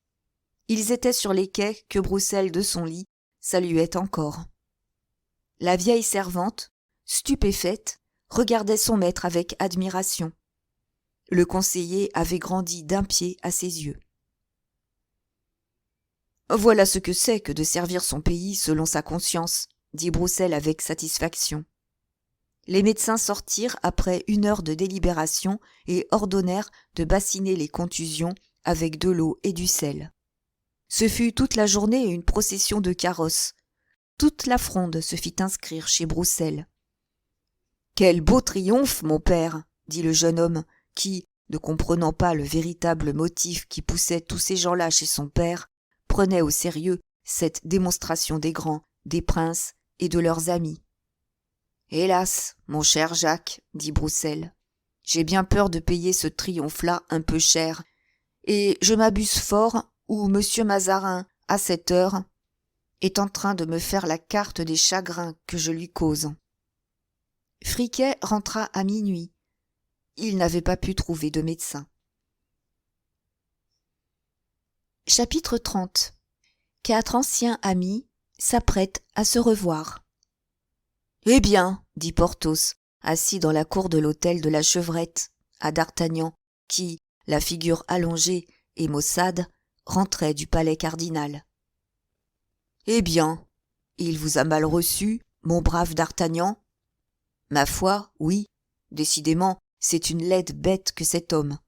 [SPEAKER 1] Ils étaient sur les quais que Broussel de son lit saluait encore. La vieille servante, stupéfaite, regardait son maître avec admiration. Le conseiller avait grandi d'un pied à ses yeux. « Voilà ce que c'est que de servir son pays selon sa conscience, dit Broussel avec satisfaction. Les médecins sortirent après 1 heure de délibération et ordonnèrent de bassiner les contusions avec de l'eau et du sel. Ce fut toute la journée une procession de carrosses. Toute la fronde se fit inscrire chez Broussel. « Quel beau triomphe, mon père !» dit le jeune homme, qui, ne comprenant pas le véritable motif qui poussait tous ces gens-là chez son père, prenait au sérieux cette démonstration des grands, des princes et de leurs amis. « Hélas, mon cher Jacques, dit Broussel, j'ai bien peur de payer ce triomphe-là un peu cher, et je m'abuse fort où monsieur Mazarin, à cette heure, est en train de me faire la carte des chagrins que je lui cause. » Friquet rentra à minuit. Il n'avait pas pu trouver de médecin. Chapitre 30. 4 anciens amis s'apprêtent à se revoir. « Eh bien, dit Porthos, assis dans la cour de l'hôtel de la Chevrette, à D'Artagnan, qui, la figure allongée et maussade, rentrait du palais cardinal. « Eh bien, il vous a mal reçu, mon brave D'Artagnan ? Ma foi, oui, décidément, c'est une laide bête que cet homme.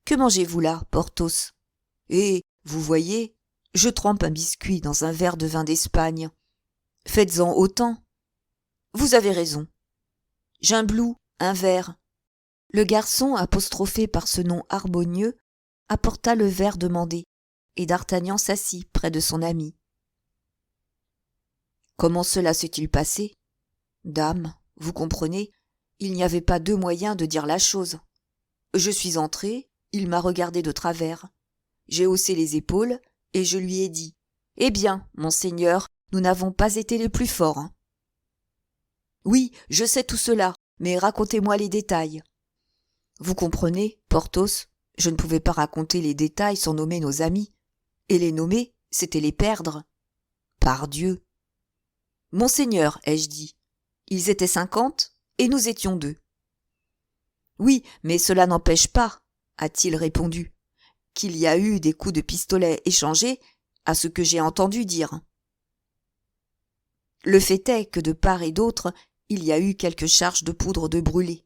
[SPEAKER 1] Que mangez-vous là, Porthos ? Et, vous voyez, je trempe un biscuit dans un verre de vin d'Espagne. Faites-en autant. Vous avez raison. Gimblou, un verre. » Le garçon, apostrophé par ce nom harmonieux, apporta le verre demandé, et D'Artagnan s'assit près de son ami. « Comment cela s'est-il passé ? Dame, vous comprenez, il n'y avait pas 2 moyens de dire la chose. Je suis entré, il m'a regardé de travers. J'ai haussé les épaules, et je lui ai dit « Eh bien, monseigneur, nous n'avons pas été les plus forts. » Oui, je sais tout cela, mais racontez-moi les détails. Vous comprenez, Porthos, je ne pouvais pas raconter les détails sans nommer nos amis. Et les nommer, c'était les perdre. Pardieu. Monseigneur, ai-je dit. Ils étaient 50 et nous étions 2. Oui, mais cela n'empêche pas, a-t-il répondu, qu'il y a eu des coups de pistolet échangés, à ce que j'ai entendu dire. Le fait est que de part et d'autre, il y a eu quelques charges de poudre de brûlé.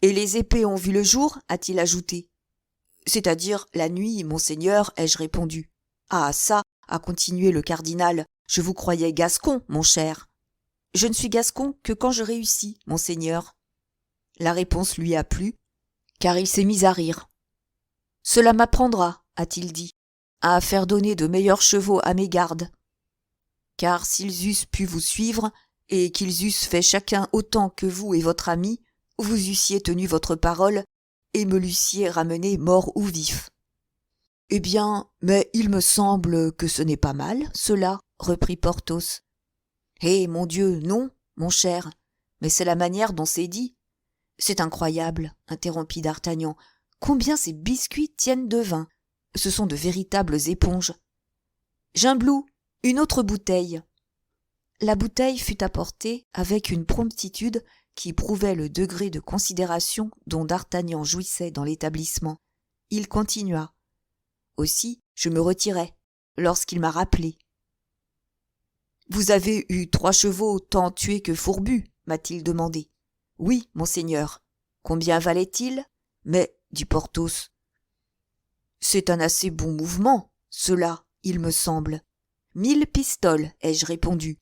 [SPEAKER 1] Et les épées ont vu le jour, a-t-il ajouté. C'est-à-dire la nuit, monseigneur, ai-je répondu. Ah ça, a continué le cardinal, je vous croyais gascon, mon cher. Je ne suis gascon que quand je réussis, monseigneur. La réponse lui a plu, car il s'est mis à rire. Cela m'apprendra, a-t-il dit, à faire donner de meilleurs chevaux à mes gardes. Car s'ils eussent pu vous suivre, et qu'ils eussent fait chacun autant que vous et votre ami, vous eussiez tenu votre parole, et me l'eussiez ramené mort ou vif. Eh bien, mais il me semble que ce n'est pas mal, cela, reprit Porthos. Eh, mon Dieu, non, mon cher, mais c'est la manière dont c'est dit. C'est incroyable, interrompit D'Artagnan. Combien ces biscuits tiennent de vin ? Ce sont de véritables éponges. Gimblou, une autre bouteille. La bouteille fut apportée avec une promptitude qui prouvait le degré de considération dont D'Artagnan jouissait dans l'établissement. Il continua. Aussi, je me retirai, lorsqu'il m'a rappelé. « Vous avez eu 3 chevaux tant tués que fourbus ?» m'a-t-il demandé. « Oui, monseigneur. Combien valaient-ils ? » Mais, dit Porthos, « c'est un assez bon mouvement, cela, il me semble. 1000 pistoles, ai-je répondu.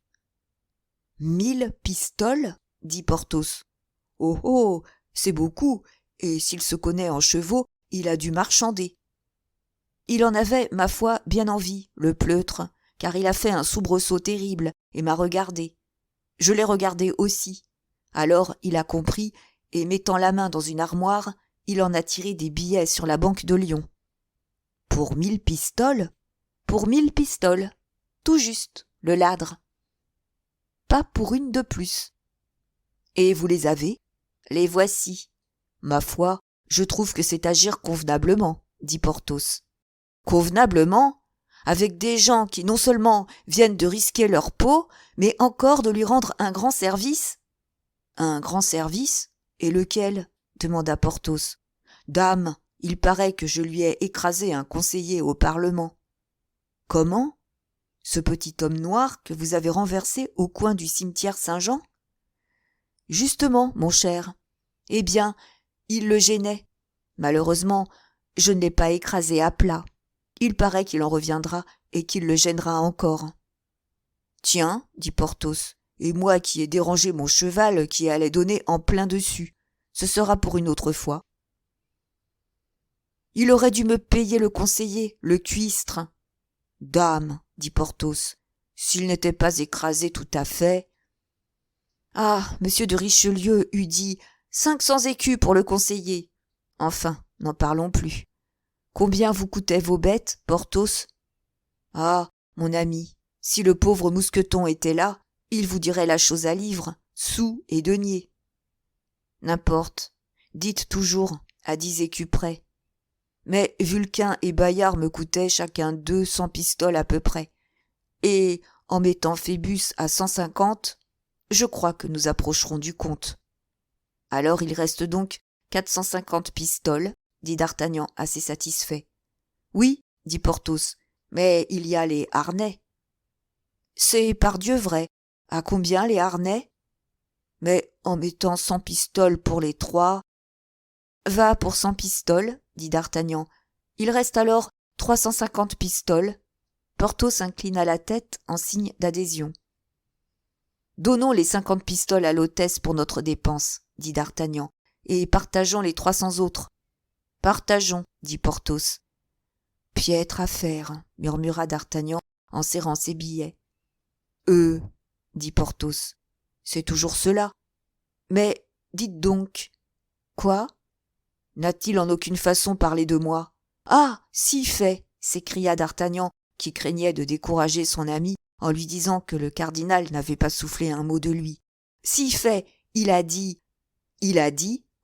[SPEAKER 1] « 1000 pistoles ? dit Porthos. « Oh oh, c'est beaucoup, et s'il se connaît en chevaux, il a dû marchander. » Il en avait, ma foi, bien envie, le pleutre, car il a fait un soubresaut terrible et m'a regardé. Je l'ai regardé aussi. Alors il a compris, et mettant la main dans une armoire, il en a tiré des billets sur la banque de Lyon. « Pour 1000 pistoles ? Pour 1000 pistoles. Tout juste, le ladre. Pas pour une de plus. Et vous les avez ? Les voici. Ma foi, je trouve que c'est agir convenablement, dit Porthos. Convenablement ? Avec des gens qui non seulement viennent de risquer leur peau, mais encore de lui rendre un grand service ? Un grand service ? Et lequel ? Demanda Porthos. Dame, il paraît que je lui ai écrasé un conseiller au Parlement. Comment ? Ce petit homme noir que vous avez renversé au coin du cimetière Saint-Jean ? Justement, mon cher. Eh bien, il le gênait. Malheureusement, je ne l'ai pas écrasé à plat. Il paraît qu'il en reviendra et qu'il le gênera encore. Tiens, dit Porthos, et moi qui ai dérangé mon cheval qui allait donner en plein dessus. Ce sera pour une autre fois. Il aurait dû me payer le conseiller, le cuistre. Dame, dit Porthos, s'il n'était pas écrasé tout à fait. Ah, monsieur de Richelieu eût dit 500 écus pour le conseiller. Enfin, n'en parlons plus. Combien vous coûtaient vos bêtes, Porthos? Ah, mon ami, si le pauvre mousqueton était là, il vous dirait la chose à livre, sous et deniers. N'importe, dites toujours à 10 écus près. Mais Vulcain et Bayard me coûtaient chacun 200 pistoles à peu près. Et, en mettant Phébus à 150, je crois que nous approcherons du compte. Alors il reste donc 450 pistoles, dit D'Artagnan assez satisfait. Oui, dit Porthos, mais il y a les harnais. C'est pardieu vrai. À combien les harnais? Mais en mettant 100 pistoles pour les 3... Va pour 100 pistoles, dit D'Artagnan. Il reste alors 350 pistoles. Porthos inclina la tête en signe d'adhésion. Donnons les 50 pistoles à l'hôtesse pour notre dépense, dit D'Artagnan, et partageons les 300 autres. Partageons, dit Porthos. Piètre affaire, murmura D'Artagnan en serrant ses billets. Dit Porthos, c'est toujours cela. Mais dites donc. Quoi? N'a-t-il en aucune façon parlé de moi? Ah, si fait, s'écria D'Artagnan, qui craignait de décourager son ami en lui disant que le cardinal n'avait pas soufflé un mot de lui. Si fait, il a dit,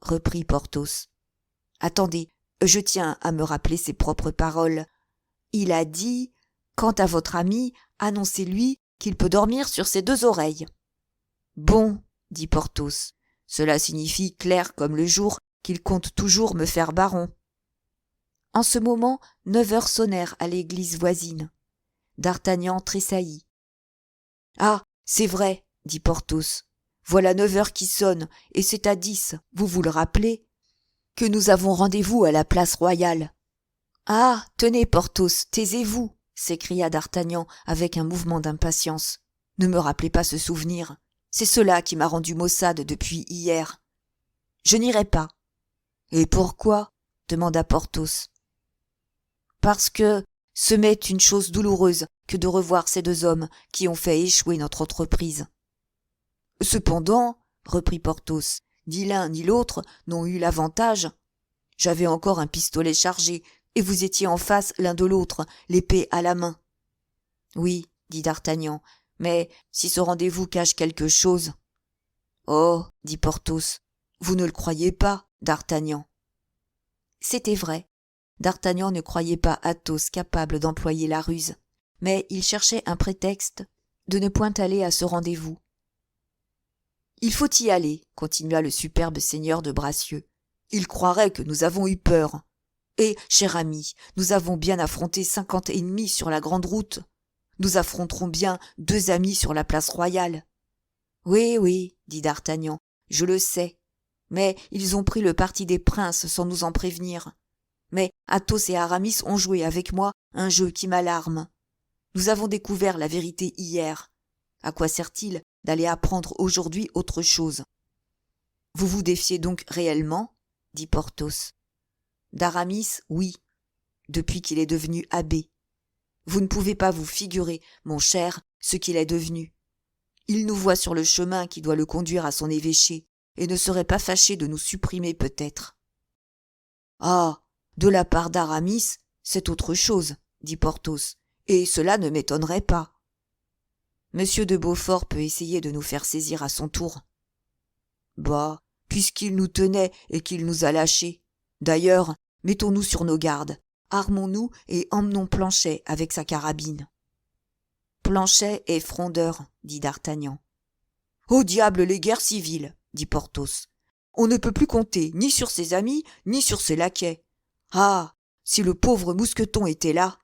[SPEAKER 1] reprit Porthos. Attendez, je tiens à me rappeler ses propres paroles. Il a dit, quant à votre ami, annoncez-lui qu'il peut dormir sur ses 2 oreilles. Bon, dit Porthos, cela signifie clair comme le jour qu'il compte toujours me faire baron. En ce moment, 9 heures sonnèrent à l'église voisine. D'Artagnan tressaillit. Ah, c'est vrai, dit Porthos. Voilà 9 heures qui sonnent, et c'est à 10, vous vous le rappelez, que nous avons rendez-vous à la place royale. Ah, tenez, Porthos, taisez-vous, s'écria D'Artagnan avec un mouvement d'impatience. Ne me rappelez pas ce souvenir. C'est cela qui m'a rendu maussade depuis hier. Je n'irai pas. Et pourquoi? Demanda Porthos. Parce que ce m'est une chose douloureuse que de revoir ces 2 hommes qui ont fait échouer notre entreprise. Cependant, reprit Porthos, ni l'un ni l'autre n'ont eu l'avantage. J'avais encore un pistolet chargé, et vous étiez en face l'un de l'autre, l'épée à la main. Oui, dit D'Artagnan, mais si ce rendez-vous cache quelque chose... Oh, dit Porthos, vous ne le croyez pas, D'Artagnan. C'était vrai. D'Artagnan ne croyait pas Athos capable d'employer la ruse, mais il cherchait un prétexte de ne point aller à ce rendez-vous. Il faut y aller, continua le superbe seigneur de Bracieux. Il croirait que nous avons eu peur. Et, cher ami, nous avons bien affronté 50 ennemis sur la grande route. Nous affronterons bien 2 amis sur la place royale. Oui, oui, dit D'Artagnan, je le sais. Mais ils ont pris le parti des princes sans nous en prévenir. Mais Athos et Aramis ont joué avec moi un jeu qui m'alarme. Nous avons découvert la vérité hier. À quoi sert-il d'aller apprendre aujourd'hui autre chose? Vous vous défiez donc réellement? Dit Porthos. D'Aramis, oui, depuis qu'il est devenu abbé. Vous ne pouvez pas vous figurer, mon cher, ce qu'il est devenu. Il nous voit sur le chemin qui doit le conduire à son évêché, et ne serait pas fâché de nous supprimer peut-être. Ah, de la part d'Aramis, c'est autre chose, dit Porthos, et cela ne m'étonnerait pas. Monsieur de Beaufort peut essayer de nous faire saisir à son tour. Bah, puisqu'il nous tenait et qu'il nous a lâchés. D'ailleurs, mettons-nous sur nos gardes, armons-nous et emmenons Planchet avec sa carabine. Planchet est frondeur, dit D'Artagnan. Au diable les guerres civiles, dit Porthos. On ne peut plus compter ni sur ses amis, ni sur ses laquais. Ah, si le pauvre mousqueton était là.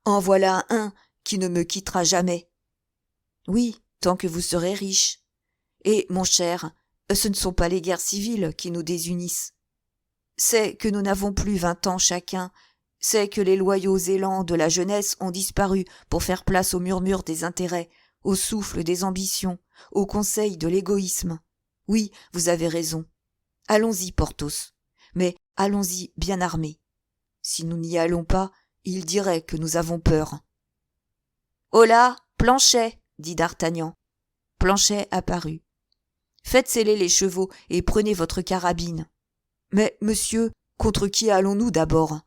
[SPEAKER 1] En voilà un qui ne me quittera jamais. Oui, tant que vous serez riche. Et, mon cher, Ce ne sont pas les guerres civiles qui nous désunissent. C'est que nous n'avons plus 20 ans chacun, c'est que les loyaux élans de la jeunesse ont disparu pour faire place au murmure des intérêts, au souffle des ambitions, au conseil de l'égoïsme. Oui, vous avez raison. Allons-y, Porthos. Mais allons-y bien armés. Si nous n'y allons pas, ils diraient que nous avons peur. « Holà, Planchet !» dit d'Artagnan. Planchet apparut. « Faites seller les chevaux et prenez votre carabine. »« Mais, monsieur, contre qui allons-nous d'abord ?»«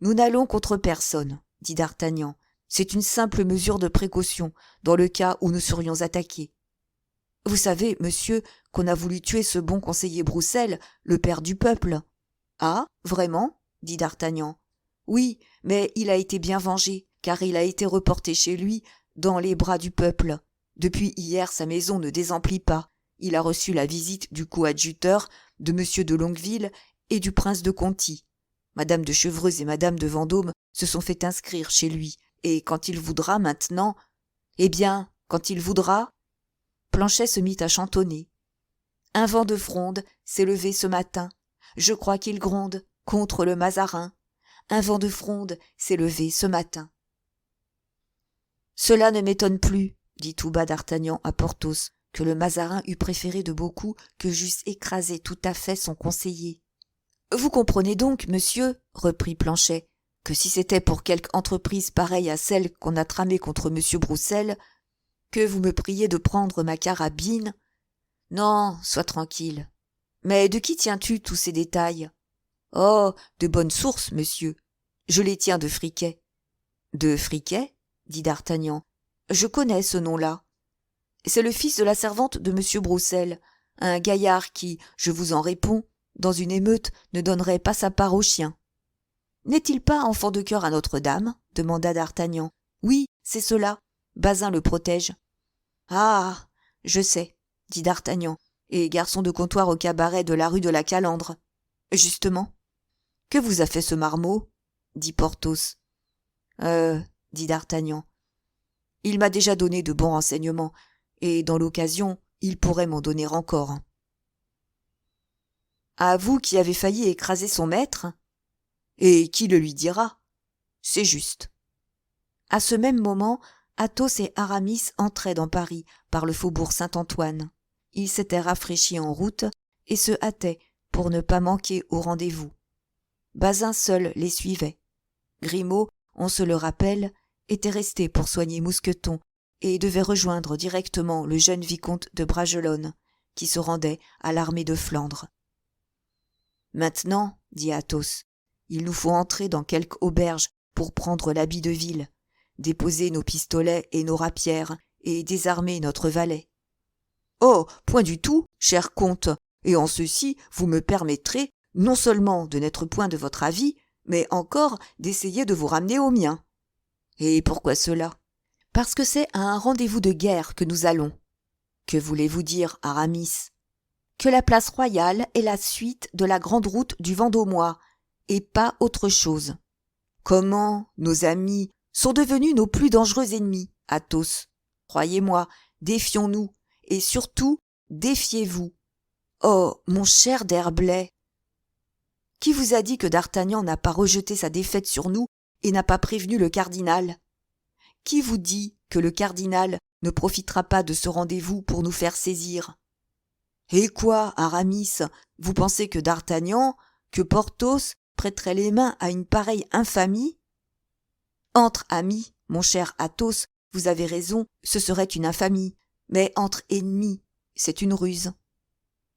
[SPEAKER 1] Nous n'allons contre personne, » dit d'Artagnan. « C'est une simple mesure de précaution, dans le cas où nous serions attaqués. Vous savez, monsieur, qu'on a voulu tuer ce bon conseiller Broussel, le père du peuple. »« Ah, vraiment ?» dit d'Artagnan. « Oui, mais il a été bien vengé, car il a été reporté chez lui, dans les bras du peuple. Depuis hier, sa maison ne désemplit pas. Il a reçu la visite du coadjuteur, de M. de Longueville et du prince de Conti. Madame de Chevreuse et Madame de Vendôme se sont fait inscrire chez lui, et quand il voudra maintenant... Eh bien, quand il voudra... » Planchet se mit à chantonner. « Un vent de fronde s'est levé ce matin. Je crois qu'il gronde contre le Mazarin. Un vent de fronde s'est levé ce matin. »« Cela ne m'étonne plus, » dit tout bas d'Artagnan à Porthos, que le Mazarin eût préféré de beaucoup que j'eusse écrasé tout à fait son conseiller. « Vous comprenez donc, monsieur, reprit Planchet, que si c'était pour quelque entreprise pareille à celle qu'on a tramée contre M. Broussel, que vous me priez de prendre ma carabine. Non, sois tranquille. Mais de qui tiens-tu tous ces détails? Oh, de bonnes sources, monsieur. Je les tiens de Friquet. De Friquet? Dit d'Artagnan. Je connais ce nom-là. C'est le fils de la servante de M. Broussel, un gaillard qui, je vous en réponds, dans une émeute, ne donnerait pas sa part aux chiens. N'est-il pas enfant de cœur à Notre-Dame? Demanda d'Artagnan. Oui, c'est cela. Bazin le protège. Ah, je sais, dit d'Artagnan, et garçon de comptoir au cabaret de la rue de la Calandre. Justement. Que vous a fait ce marmot? Dit Porthos. Dit d'Artagnan. Il m'a déjà donné de bons renseignements, et dans l'occasion, il pourrait m'en donner encore. À vous qui avez failli écraser son maître? Et qui le lui dira? C'est juste. À ce même moment, Athos et Aramis entraient dans Paris par le faubourg Saint-Antoine. Ils s'étaient rafraîchis en route et se hâtaient pour ne pas manquer au rendez-vous. Bazin seul les suivait. Grimaud, on se le rappelle, était resté pour soigner Mousqueton et devait rejoindre directement le jeune vicomte de Bragelonne, qui se rendait à l'armée de Flandre. « Maintenant, dit Athos, il nous faut entrer dans quelque auberge pour prendre l'habit de ville, déposer nos pistolets et nos rapières et désarmer notre valet. »« Oh, point du tout, cher comte, et en ceci vous me permettrez non seulement de n'être point de votre avis, mais encore d'essayer de vous ramener au mien. »« Et pourquoi cela ? » ?»« Parce que c'est à un rendez-vous de guerre que nous allons. »« Que voulez-vous dire, Aramis ? » ?»« Que la place royale est la suite de la grande route du Vendômois, et pas autre chose. »« Comment nos amis sont devenus nos plus dangereux ennemis, Athos. Croyez-moi, défions-nous, et surtout, défiez-vous. Oh, mon cher d'Herblay ! Qui vous a dit que d'Artagnan n'a pas rejeté sa défaite sur nous et n'a pas prévenu le cardinal? Qui vous dit que le cardinal ne profitera pas de ce rendez-vous pour nous faire saisir? Et quoi, Aramis, vous pensez que d'Artagnan, que Porthos prêterait les mains à une pareille infamie? Entre amis, mon cher Athos, vous avez raison, ce serait une infamie, mais entre ennemis, c'est une ruse.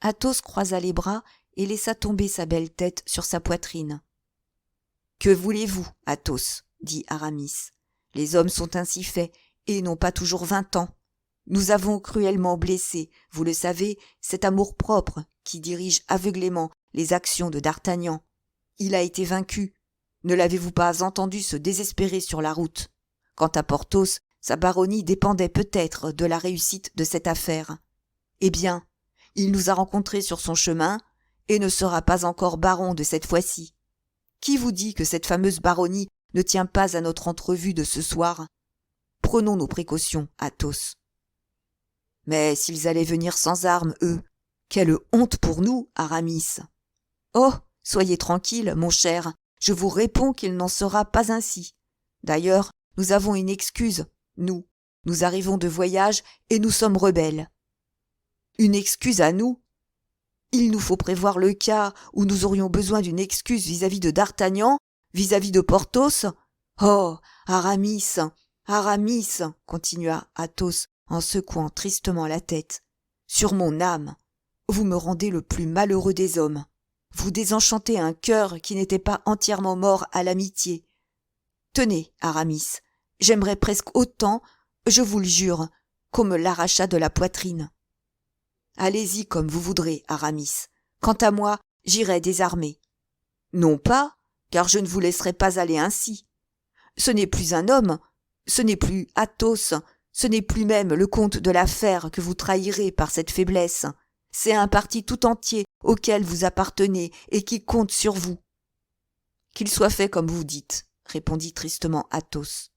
[SPEAKER 1] Athos croisa les bras et laissa tomber sa belle tête sur sa poitrine. « Que voulez-vous, Athos ? dit Aramis. Les hommes sont ainsi faits et n'ont pas toujours 20 ans. Nous avons cruellement blessé, vous le savez, cet amour-propre qui dirige aveuglément les actions de d'Artagnan. Il a été vaincu. Ne l'avez-vous pas entendu se désespérer sur la route? Quant à Porthos, sa baronnie dépendait peut-être de la réussite de cette affaire. Eh bien, il nous a rencontrés sur son chemin et ne sera pas encore baron de cette fois-ci. Qui vous dit que cette fameuse baronnie ne tient pas à notre entrevue de ce soir? Prenons nos précautions, Athos. Mais s'ils allaient venir sans armes, eux, Quelle honte pour nous, Aramis. Oh, soyez tranquille, mon cher, je vous réponds qu'il n'en sera pas ainsi. D'ailleurs, nous avons une excuse, nous. Nous arrivons de voyage et nous sommes rebelles. Une excuse à nous? Il nous faut prévoir le cas où nous aurions besoin d'une excuse vis-à-vis de D'Artagnan, vis-à-vis de Porthos. Oh, Aramis, Aramis, continua Athos en secouant tristement la tête. Sur mon âme, vous me rendez le plus malheureux des hommes. Vous désenchantez un cœur qui n'était pas entièrement mort à l'amitié. Tenez, Aramis, j'aimerais presque autant, je vous le jure, qu'on me l'arrachât de la poitrine. Allez-y comme vous voudrez, Aramis. Quant à moi, j'irai désarmé. Non pas, car je ne vous laisserai pas aller ainsi. Ce n'est plus un homme, ce n'est plus Athos, ce n'est plus même le comte de la Fère que vous trahirez par cette faiblesse. C'est un parti tout entier auquel vous appartenez et qui compte sur vous. Qu'il soit fait comme vous dites, répondit tristement Athos.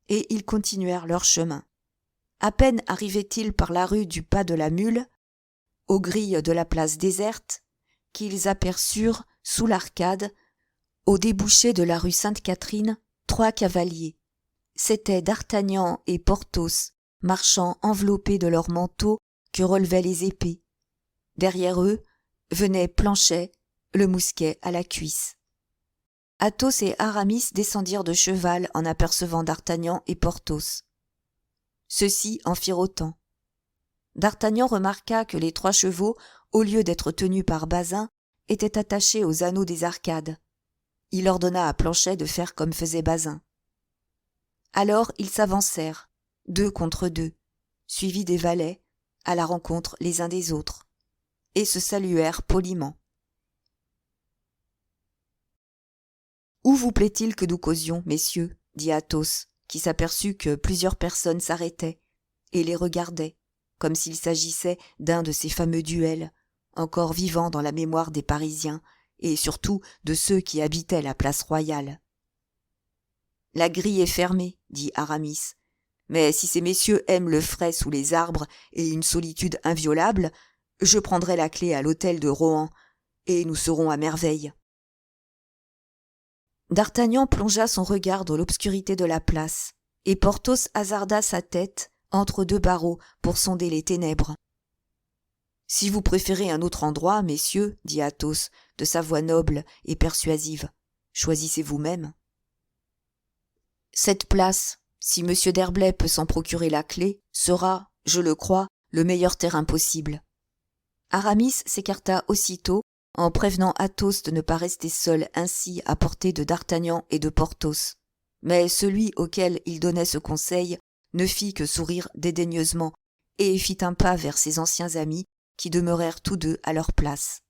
[SPEAKER 1] Et ils continuèrent leur chemin. À peine arrivaient-ils par la rue du Pas de la Mule, aux grilles de la place déserte, qu'ils aperçurent, sous l'arcade, au débouché de la rue Sainte-Catherine, 3 cavaliers. C'étaient D'Artagnan et Porthos, marchant enveloppés de leurs manteaux que relevaient les épées. Derrière eux venait Planchet, le mousquet à la cuisse. Athos et Aramis descendirent de cheval en apercevant D'Artagnan et Porthos. Ceux-ci en firent autant. D'Artagnan remarqua que les 3 chevaux, au lieu d'être tenus par Bazin, étaient attachés aux anneaux des arcades. Il ordonna à Planchet de faire comme faisait Bazin. Alors ils s'avancèrent, 2 contre 2, suivis des valets, à la rencontre les uns des autres, et se saluèrent poliment. « Où vous plaît-il que nous causions, messieurs ?» dit Athos, qui s'aperçut que plusieurs personnes s'arrêtaient et les regardaient, comme s'il s'agissait d'un de ces fameux duels, encore vivants dans la mémoire des Parisiens, et surtout de ceux qui habitaient la place royale. « La grille est fermée, dit Aramis, mais si ces messieurs aiment le frais sous les arbres et une solitude inviolable, je prendrai la clé à l'hôtel de Rohan, et nous serons à merveille. » D'Artagnan plongea son regard dans l'obscurité de la place, et Porthos hasarda sa tête entre 2 barreaux pour sonder les ténèbres. « Si vous préférez un autre endroit, messieurs, dit Athos, de sa voix noble et persuasive, choisissez vous-même. Cette place, si M. d'Herblay peut s'en procurer la clé, sera, je le crois, le meilleur terrain possible. » Aramis s'écarta aussitôt, en prévenant Athos de ne pas rester seul ainsi à portée de D'Artagnan et de Porthos. Mais celui auquel il donnait ce conseil ne fit que sourire dédaigneusement et fit un pas vers ses anciens amis qui demeurèrent tous 2 à leur place.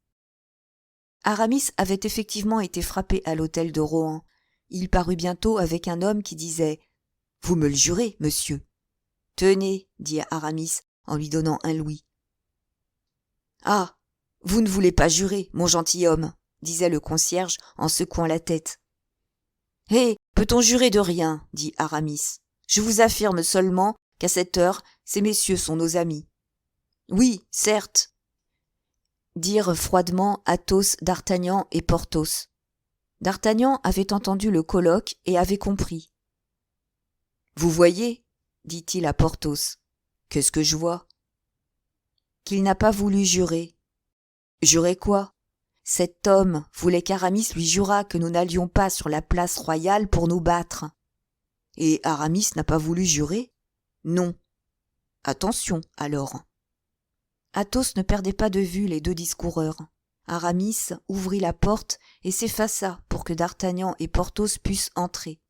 [SPEAKER 1] Aramis avait effectivement été frappé à l'hôtel de Rohan. Il parut bientôt avec un homme qui disait « Vous me le jurez, monsieur ?» « Tenez, dit Aramis en lui donnant un louis. « Ah, vous ne voulez pas jurer, mon gentilhomme, disait le concierge en secouant la tête. « Eh, peut-on jurer de rien, dit Aramis. Je vous affirme seulement qu'à cette heure, ces messieurs sont nos amis. Oui, certes, dirent froidement Athos, D'Artagnan et Porthos. D'Artagnan avait entendu le colloque et avait compris. Vous voyez, dit-il à Porthos. Qu'est-ce que je vois? Qu'il n'a pas voulu jurer. Jurer quoi? Cet homme voulait qu'Aramis lui jurât que nous n'allions pas sur la place royale pour nous battre. Et Aramis n'a pas voulu jurer? Non. Attention, alors. Athos ne perdait pas de vue les 2 discoureurs. Aramis ouvrit la porte et s'effaça pour que D'Artagnan et Porthos pussent entrer.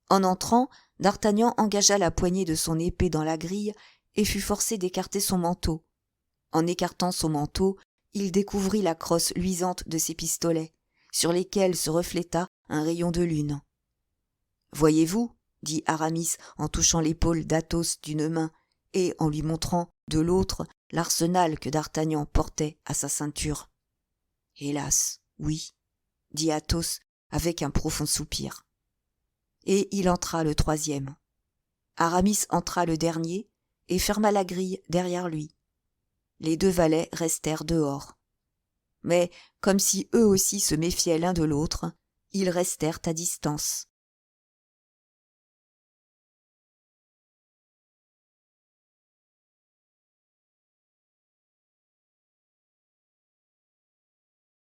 [SPEAKER 1] En entrant, D'Artagnan engagea la poignée de son épée dans la grille et fut forcé d'écarter son manteau. En écartant son manteau, il découvrit la crosse luisante de ses pistolets, sur lesquels se refléta un rayon de lune. « Voyez-vous, dit Aramis en touchant l'épaule d'Athos d'une main et en lui montrant de l'autre l'arsenal que D'Artagnan portait à sa ceinture. « Hélas, oui, dit Athos avec un profond soupir. Et il entra le 3e. Aramis entra le dernier et ferma la grille derrière lui. Les 2 valets restèrent dehors. Mais, comme si eux aussi se méfiaient l'un de l'autre, ils restèrent à distance.